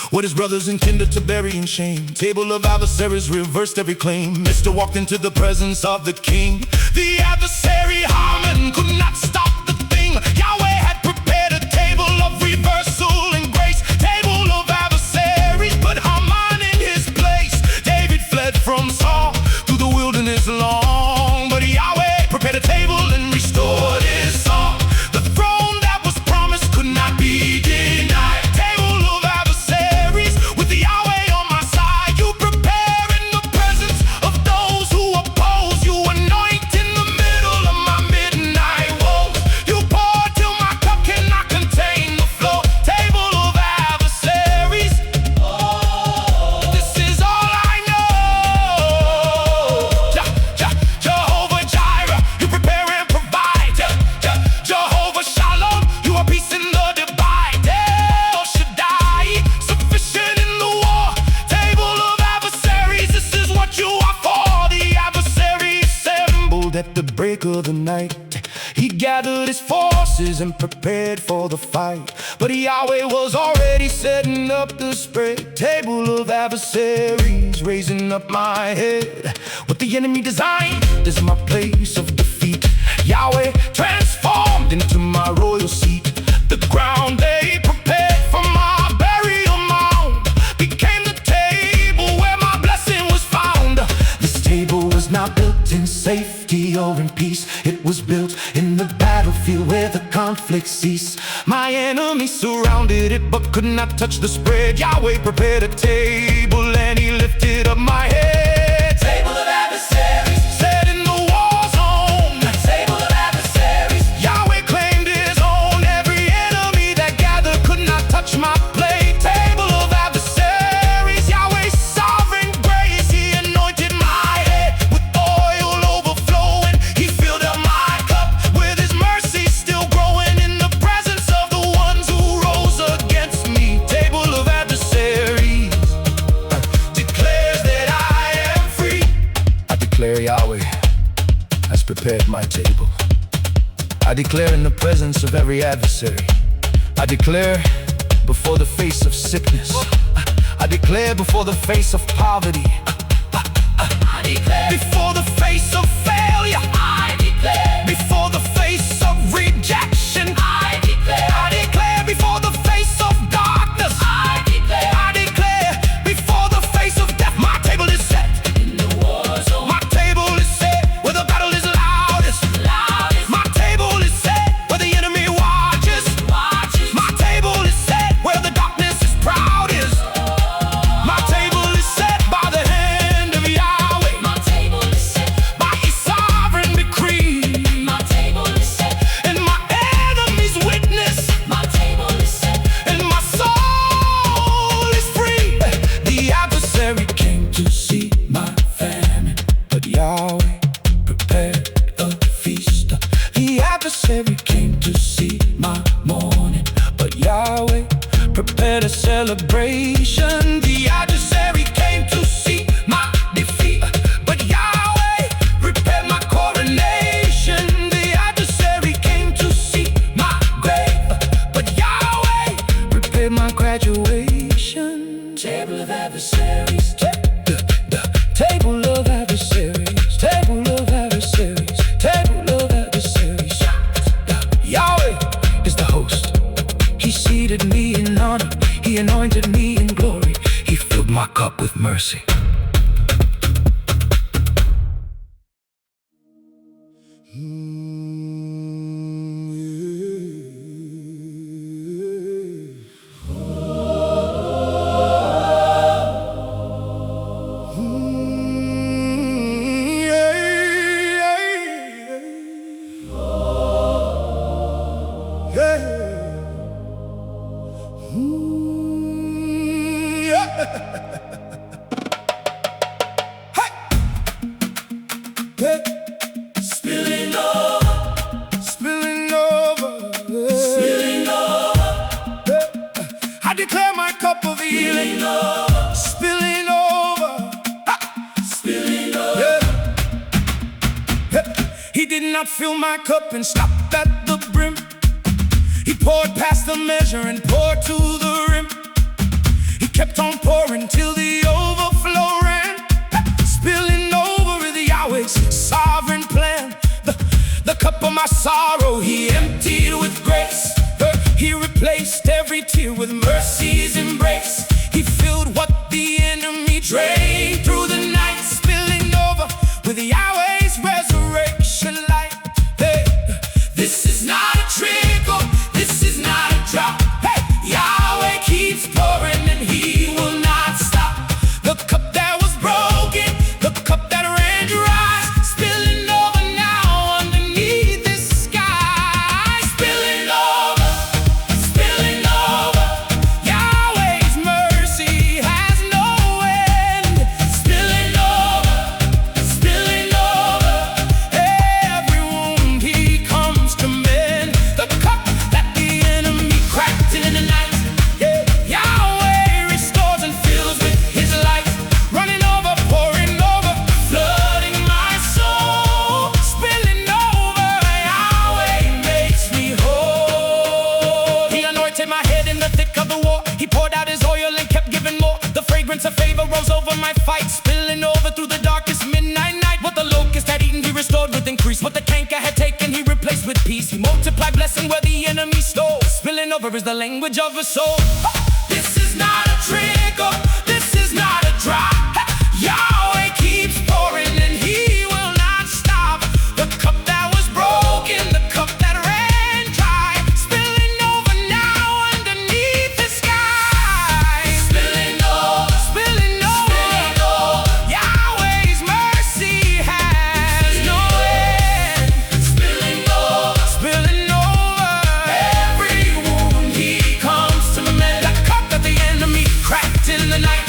What his brothers intended to bury in shame, table of adversaries reversed every claim. Mr. walked into the presence of the king. The adversary Haman could not stop the thing. Yahweh had prepared a table of reversal and grace. Table of adversaries put Haman in his place. David fled from Saul through the wilderness long, but Yahweh prepared a table and restored his song. The throne that was promised could not be denied. Table of adversaries with Yahweh on my side. You prepare in the presence of those who oppose you. Anoint in the middle of my midnight woes. You pour till my cup cannot contain the flow. Table of adversaries, this is all I know. Jehovah Jireh, you prepare and provide. Jehovah Shalom, you are peace in the divide. El Shaddai, sufficient in the war. Table of adversaries, this is what you are for. The adversary assembled at the break of the night. He gathered his forces and prepared for the fight, but Yahweh was already setting up the spread. Table of adversaries, raising up my head. What the enemy designed is my place of defeat. Yahweh transformed into my royal seat. The ground they prepared for my burial mound became the table where my blessing was found. This table was not built in safety or in peace. It was built in the battlefield where the conflict ceased. My enemies surrounded it but could not touch the spread. Yahweh prepared a table and he lifted up my head. Table of adversaries, set in the war zone. Table of adversaries, Yahweh claimed his own. Every enemy that gathered could not touch my plate. Table of adversaries, Yahweh's sovereign grace. He anointed my head with oil overflowing. He filled up my cup with his mercy still growing. In the presence of the ones who rose against me. Table of adversaries declares that I am free. I declare Yahweh has prepared my table. I declare in the presence of every adversary. I declare before the face of sickness. I declare before the face of poverty. I declare before the face of failure. I declare before the face of rejection. I declare before the face of darkness. I declare before the face of death. My table is set in the war zone. My table is set where the battle is loudest. My table is set where the enemy watches. My table is set where the darkness is proudest. My table is set by the hand of Yahweh. My table is set by his sovereign decree. My table is set and my enemies witness. My table is set and my soul is free. The adversary came to see my famine, but Yahweh prepared a feast. The adversary came to see my mourning, but Yahweh prepared a celebration. The adversary came to see my defeat, but Yahweh prepared my coronation. The adversary came to see my He anointed me in glory. He filled my cup with mercy. Spilling over, Spilling over, spilling over, I declare my cup of healing. spilling over, Spilling over, spilling over. He did not fill my cup and stop at the brim. He poured past the measure and poured to the rim. He kept on pouring till the overflow ran. Spilling over with Yahweh's sovereign plan. The cup of my sorrow he emptied with grace. He replaced every tear with mercy's embrace. He filled what the enemy drained through the night. Spilling over with Yahweh's resurrection light. Hey, This is not a trickle, this is not a drop. hey, Yahweh keeps pouring and he will not stop. the cup that was broken, the cup that ran dry, spilling over now underneath the sky. Spilling over, spilling over, Yahweh's mercy has no end. spilling over, spilling over. Every wound he comes to mend. The cup that the enemy cracked in the night. Yeah. Yahweh restores and fills with his light. Running over, pouring over, Flooding my soul, spilling over. Yahweh makes me whole. He anointed my head in the thick of the war. He poured out his oil and kept giving more. The fragrance of favor rose over my fight, spilling over through the darkest midnight night. What the locust had eaten, he restored with increase. What the canker had taken, he replaced with peace. He multiplied blessing where the enemy stole. Spilling over is the language of a soul. This is not a trickle, this is not a drop. Yahweh keeps pouring and he will not stop. The cup that was broken, the cup that ran dry, spilling over now underneath the sky. Spilling over, Spilling over. spilling over, Yahweh's mercy has no end. spilling over. Spilling over. Every wound he comes to mend. The cup that the enemy cracked in the night.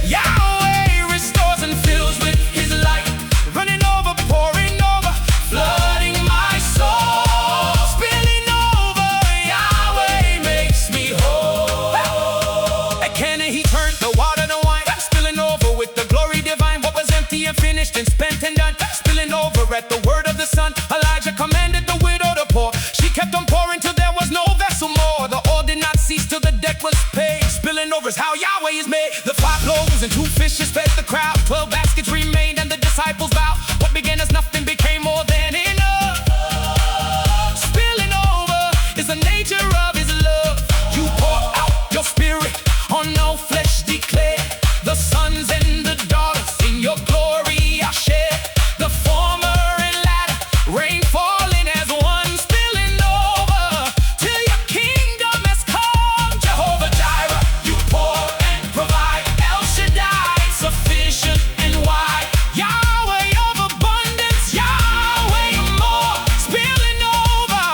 Yahweh restores and fills with his light. Running over, pouring over, Flooding my soul, spilling over. Yahweh makes me whole. At Cana he turned the water to wine, spilling over with the glory divine. What was empty and finished and spent and done, spilling over at the word of the Son. Elijah commanded the widow to pour. She kept on pouring till there was no vessel more. The oil did not cease till the debt was paid. Spilling over is how Yahweh is made. The 5 loaves and 2 fishes fed the crowd. 12 baskets remained and the disciples bowed. What began as nothing became more than enough. Spilling over is the nature of his love. You pour out your spirit on all flesh, declare. The sons and the daughters in your glory I'll share. The former and latter rain falling as one, spilling over till your kingdom has come. Jehovah Jireh, you pour and provide. El Shaddai, sufficient and wide. Yahweh of abundance, Yahweh of more. Spilling over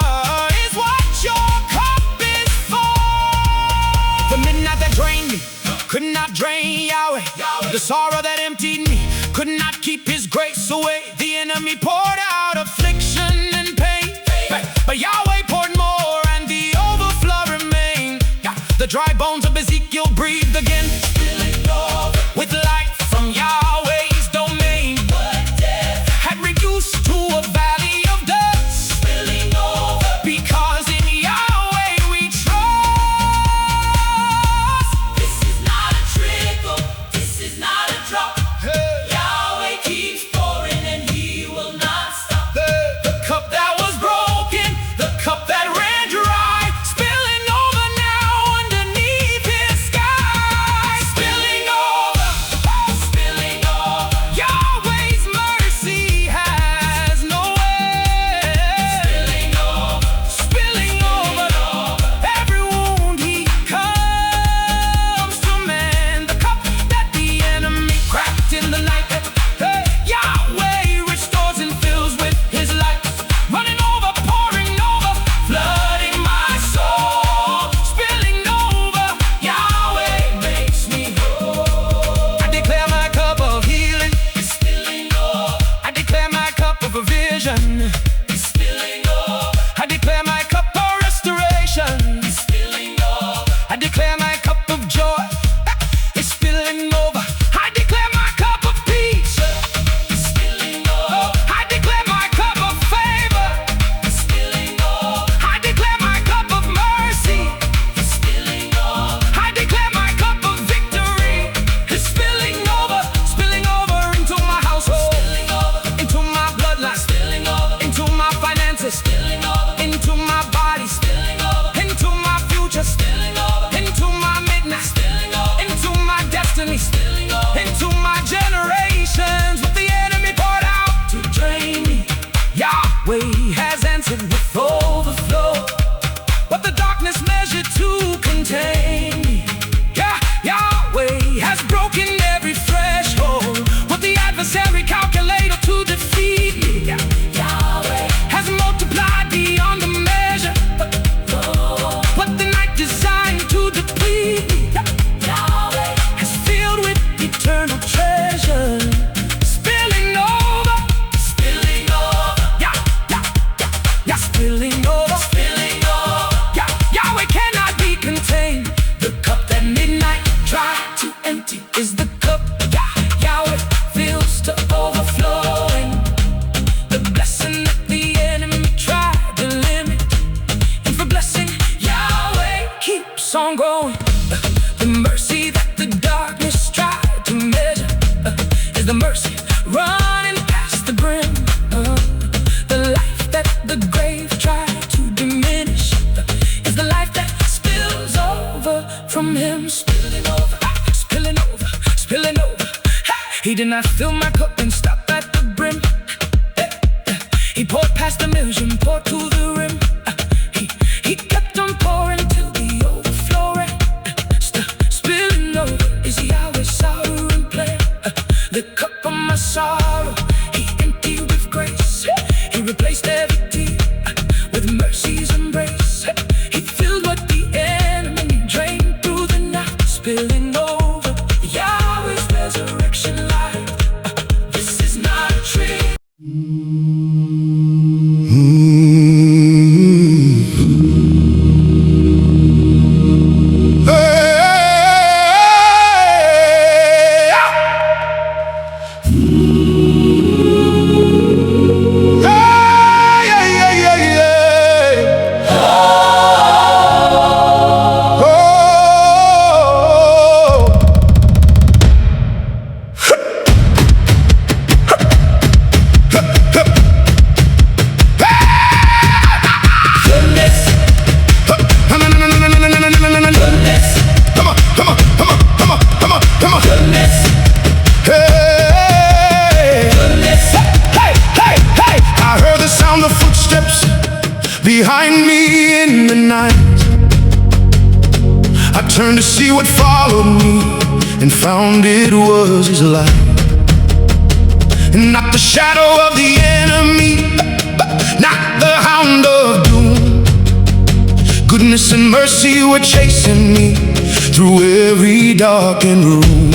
is what your cup is for. The midnight that drained me could not drain Yahweh. The sorrow that emptied me could not keep his grace away. The enemy poured out affliction and pain, but Yahweh poured more and the overflow remained. The dry bones of Ezekiel breathed again, Spilling over, with light from Yahweh's domain. what death, Had reduced to a valley of dust, spilling over. because in Yahweh we trust. This is not a trickle, this is not a drop. Yahweh keeps pouring and he will not stop. It's spilling over. I declare my cup of restoration. It's spilling over. I declare my cup of joy. It's spilling over. I declare my cup of peace. It's spilling over. I declare my cup of favor. It's spilling over. I declare my cup of mercy. It's spilling over. I declare my cup of victory. It's spilling over into my household, spilling over into my bloodline, spilling over into my finances, spilling over into my body, spilling over into my future, spilling over into my midnight, spilling over into my destiny, spilling over into my generations. What the enemy poured out to drain me, Yahweh has answered with overflow. What the darkness measured to contain me, Yahweh has broken every threshold. What the adversary calculated to defeat me, Yahweh has multiplied beyond the measure. What the night designed to deplete me, Yahweh has filled with eternal treasure. Spilling over, spilling over, spilling over, spilling over. Yahweh cannot be contained. The cup that midnight tried to empty is the cup Yahweh fills to overflowing. The blessing that the enemy tried to limit, and for blessing Yahweh keeps on growing. The mercy that the darkness tried to measure is the mercy running past the brim. The life that the grave tried to diminish is the life that spills over from him. Spilling over, spilling over, spilling over. He did not fill my cup and stop at the brim. He poured past the measure, poured to the rim. He kept on pouring till the overflow ran. Spilling over is Yahweh's sovereign plan. The cup of my sorrow he emptied with grace. He replaced every tear with mercy's embrace. He filled what the enemy drained through the night. Spilling over Yahweh's resurrection life. This is not a trick. Behind me in the night, I turned to see what followed me and found it was his light. And not the shadow of the enemy, not the hound of doom. Goodness and mercy were chasing me through every darkened room.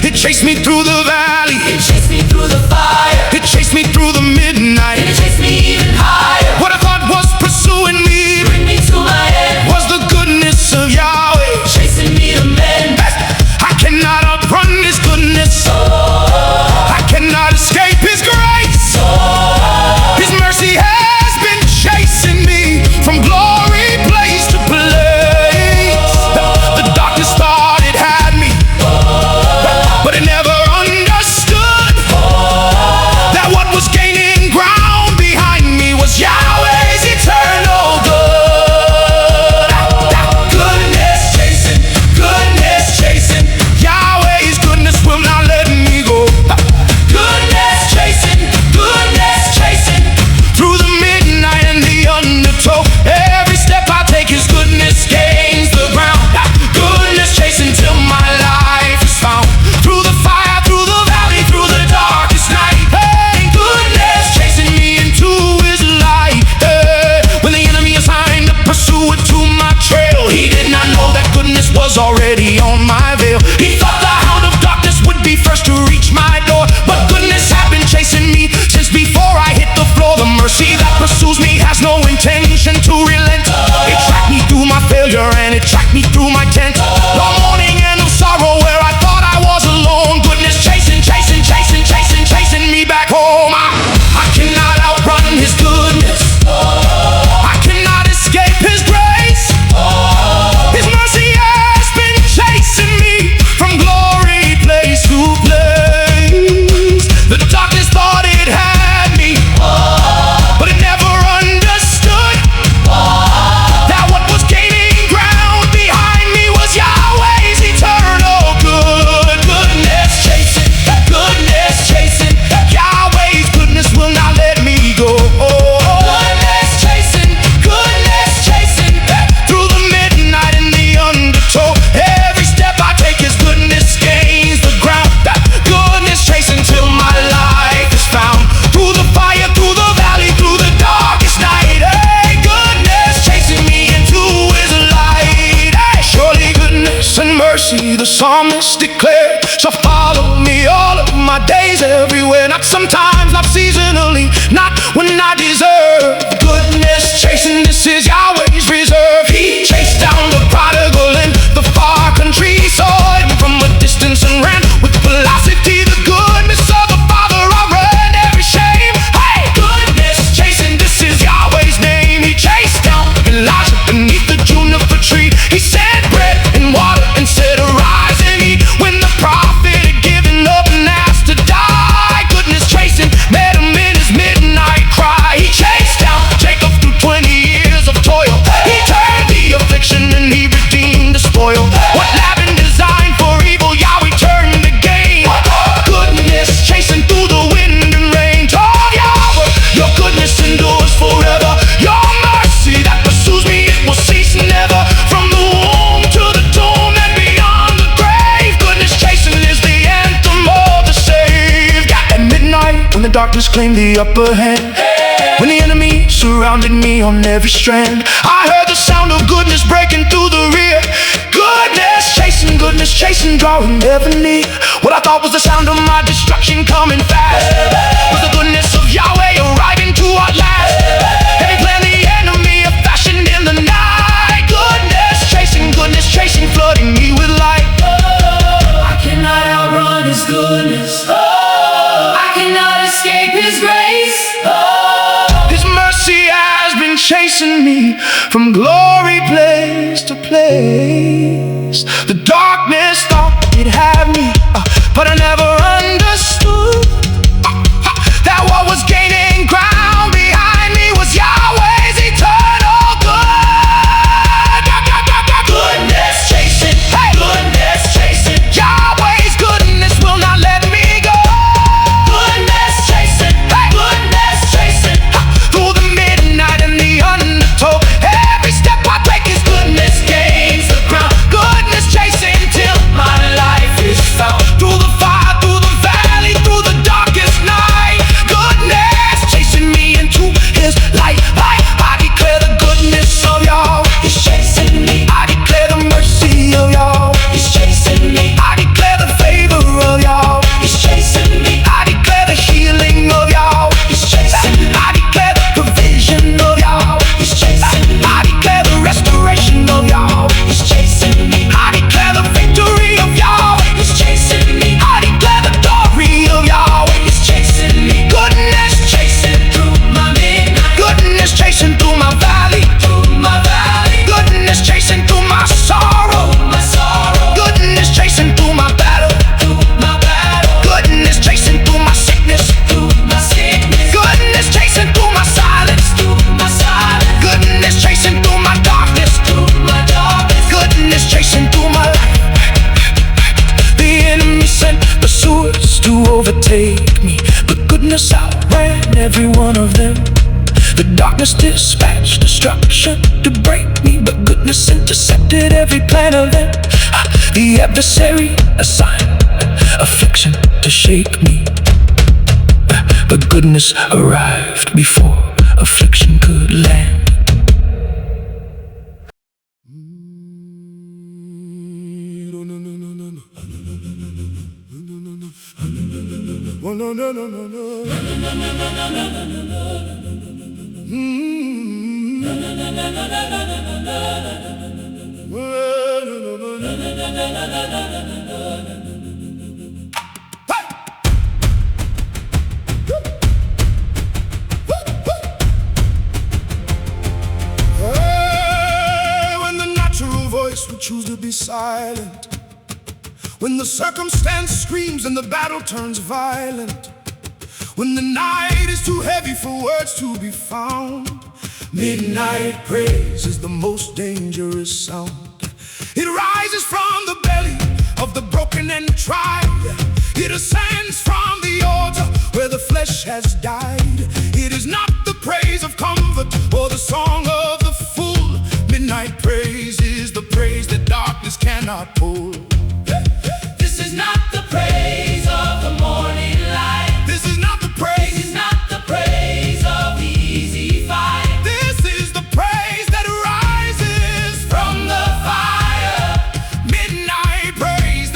It chased me through the valley, It chased me through the fire. it chased me through the midnight. It chased me even higher. What I thought was pursuing me Bring me to my end. was the goodness of Yahweh. Chasing me to mend. I cannot outrun his goodness. I cannot escape his grace. His mercy has been chasing me from glory place to place. The darkness thought it had me, but it never understood that what was gaining psalmist declared, shall follow me all of my days everywhere. Not sometimes, not seasonally, not when I deserve. Goodness chasing, this is Yahweh's reserve. He chased down the prodigal in the far country. He saw him from a distance and ran with velocity. The goodness of the Father outran every shame. Hey! Goodness chasing, this is Yahweh's name. He chased down Elijah beneath the juniper tree. He sent bread and water and said, arise and eat. When the prophet had given up and asked to die, goodness chasing met him in his midnight cry. He chased down Jacob through 20 years of toil. He turned the affliction and he redeemed the spoil. What Laban designed for evil, Yahweh turned the gain. Goodness chasing through the wind and rain. Oh Yahweh, your goodness endures forever. Your mercy that pursues me, it will cease never. From the womb to the tomb and beyond the grave, goodness chasing is the anthem of the saved. At midnight, when the darkness claimed the upper hand, when the enemy surrounded me on every strand, I heard the sound of goodness breaking through the rear. Goodness chasing, drawing ever near. What I thought was the sound of my destruction coming fast was the goodness of Yahweh arriving to our last. Every plan the enemy had fashioned in the night. Goodness chasing, flooding me with light. I cannot outrun His goodness. I cannot escape His grace. His mercy has been chasing me from glory place to place. The darkness thought it had me, but I never understood that what was gaining ground behind me was Yahweh's eternal good. Goodness chasing, hey! Goodness chasing, Yahweh's goodness will not let me go. Goodness chasing, hey! Goodness chasing, through the midnight and the undertow. Every step I take, His goodness gains the ground. Goodness chasing till my life is found. Through the fire, through the valley, through the darkest night, goodness chasing me into His light. I declare the goodness of Yahweh. He's chasing me. I declare the mercy of Yahweh. He's chasing me. I declare the favor of Yahweh. He's chasing me. I declare the healing of Yahweh. He's chasing me. I declare the provision of Yahweh. He's chasing me. I declare the restoration of Yahweh. He's chasing me. I declare the victory of Yahweh. He's chasing me. I declare the glory of Yahweh. He's chasing me. Goodness chasing through my midnight. Goodness chasing through my valley. Through my valley, Goodness chasing through my sorrow. my sorrow, Goodness chasing through my battle. through my battle, Goodness chasing through my sickness. through my sickness, Goodness chasing through my silence. through my silence, Goodness chasing through my darkness. through my darkness. Goodness chasing through my life. The enemy sent pursuers to overtake me, but goodness outran every one of them. The darkness dispatched destruction to break me, but goodness intercepted every plan of them. The adversary assigned affliction to shake me, but goodness arrived before affliction could land. When the natural voice would choose to be silent, when the circumstance screams and the battle turns violent, when the night is too heavy for words to be found, midnight praise is the most dangerous sound. It rises from the belly of the broken and tried. It ascends from the altar where the flesh has died. It is not the praise of comfort or the song of the fool. Midnight praise is the praise that darkness cannot pull. This is not the praise of the morning light. This is not the praise. This is not the praise of the easy fight. This is the praise that rises From the fire, midnight praise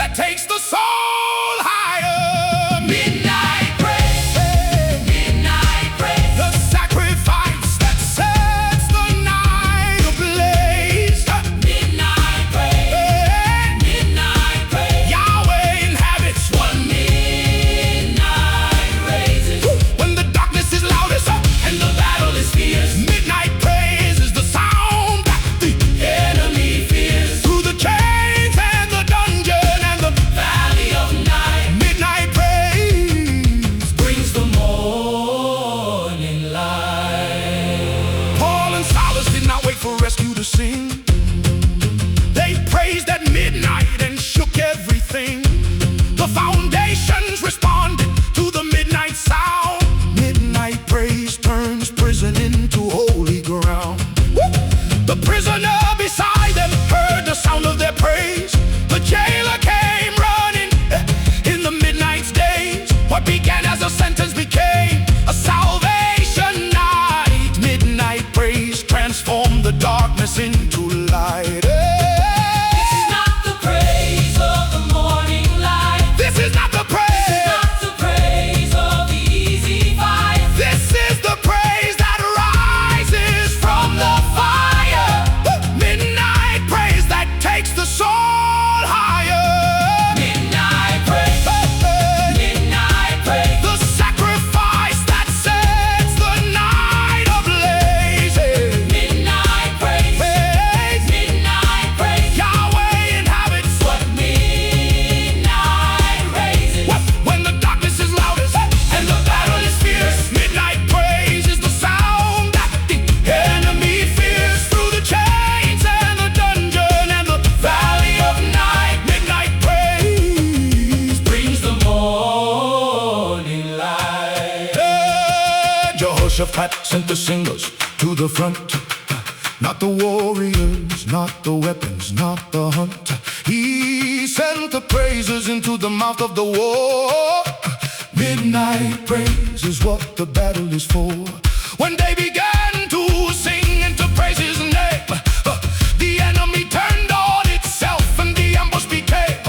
for rescue to sing. They praised at midnight and shook everything. The foundations responded to the midnight sound. Midnight praise turns prison into holy ground. The prisoner beside them heard the sound of their praise. The jailer came running in the midnight's days. What began as a sentence became a salvation night. Midnight praise transformed the darkness into light. This is not the praise of the morning light. This is not the praise. This is not the praise of the easy fight. This is the praise that rises from the fire. Midnight praise that takes the soul higher. Midnight praise. Midnight praise. The sacrifice that sets the night ablaze. Midnight praise. Midnight praise. Yahweh inhabits What midnight raises. when the darkness is loudest and the battle is fierce. Midnight praise is the sound that the enemy fears. Through the chains and the dungeon and the valley of night, midnight praise Brings the morning light. Jehoshaphat sent the singers to the front. Not the warriors, not the weapons, not the hunt. He sent the praisers into the mouth of the war. Midnight praise is what the battle is for. When they began to sing and to praise his name, the enemy turned on itself and the ambush became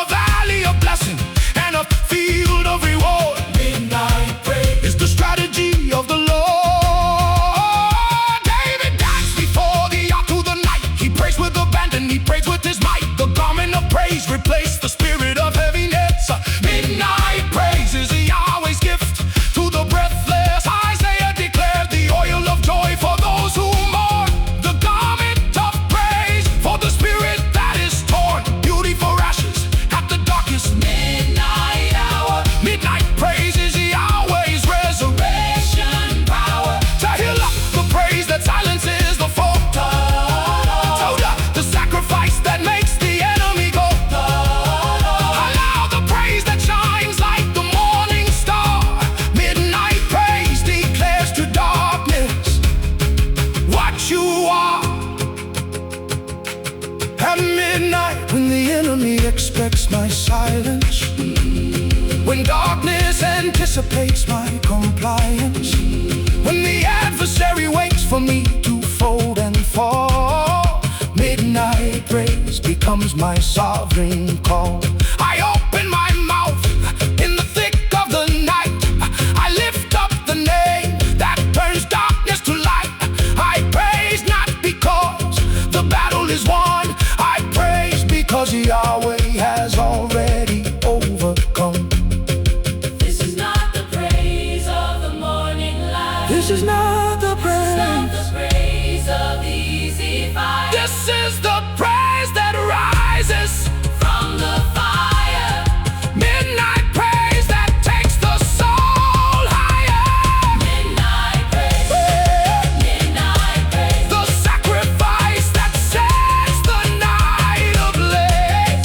a valley of blessing and a field of reward. Midnight praise is the strategy of the Lord. David danced before the ark through the night. He praised with abandon, he praised with his might. The garment of praise replaced the spirit of heaviness. Midnight praise is Yahweh's gift to the breathless. Isaiah declares the oil of joy for those who mourn. The garment of praise for the spirit that is torn. Beauty for ashes at the darkest Midnight hour. midnight praise is Yahweh's resurrection Power. to heal up the praise that silences the foe. The sacrifice that makes the enemy go. Allow the praise that shines like the morning star. Midnight praise declares to darkness what you are. At midnight, when the enemy expects my silence, when darkness anticipates my compliance, when the adversary waits for me to fold and fall, midnight praise becomes my sovereign call. I open my mouth in the thick of the night. I lift up the name that turns darkness to light. I praise not because the battle is won. I praise because Yahweh has already overcome. This is not the praise of the morning light. This is not the This is not praise. the praise of the easy fight. This is the praise that rises From the fire. midnight praise that takes the soul higher. Midnight praise. Midnight praise. The sacrifice that sets the night ablaze.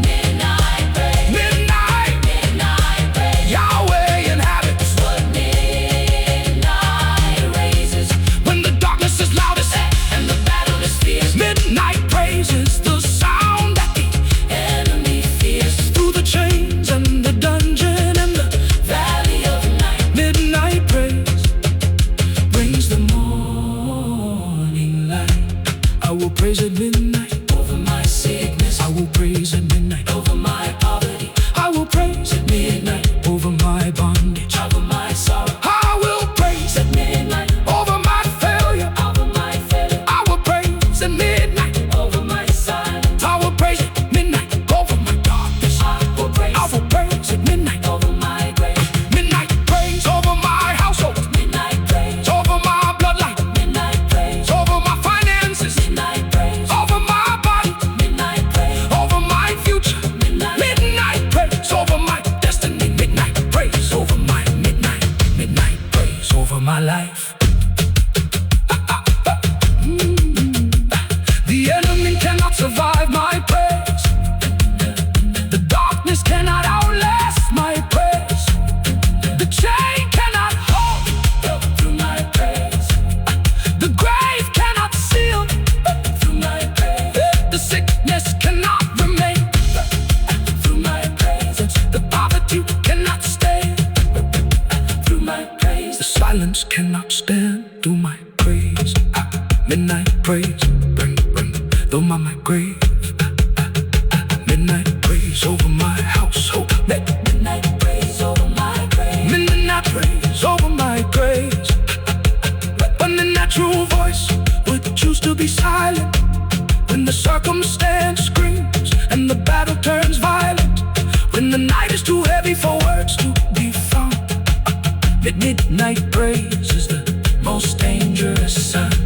Midnight praise. Midnight, Midnight praise. Yahweh inhabits What midnight raises. when the darkness is loudest And the battle is fierce. midnight praise is the sound that the Enemy fears. through the chains and the dungeon and the Valley of night. midnight praise brings the morning light. I will praise at midnight. Over my sickness. I will praise at midnight. Over my poverty. I will praise at midnight over my bondage. Over my sorrow. I will praise At midnight. over my failure. Over my failure. I will praise at midnight. Over my silence. I will praise at midnight over my darkness. I will praise. I will praise at midnight. Over my grave. Midnight praise over my household. Midnight praise. Over my bloodline. Midnight praise. Over my finances. Midnight praise. Over to my praise. Midnight praise, bring to my grave. Midnight praise over my household. Midnight praise over my grave. Midnight praise over my graves. When the natural voice would choose to be silent, when the circumstance screams and the battle turns violent, when the night is too heavy for words to be found, midnight praise is the most dangerous sound.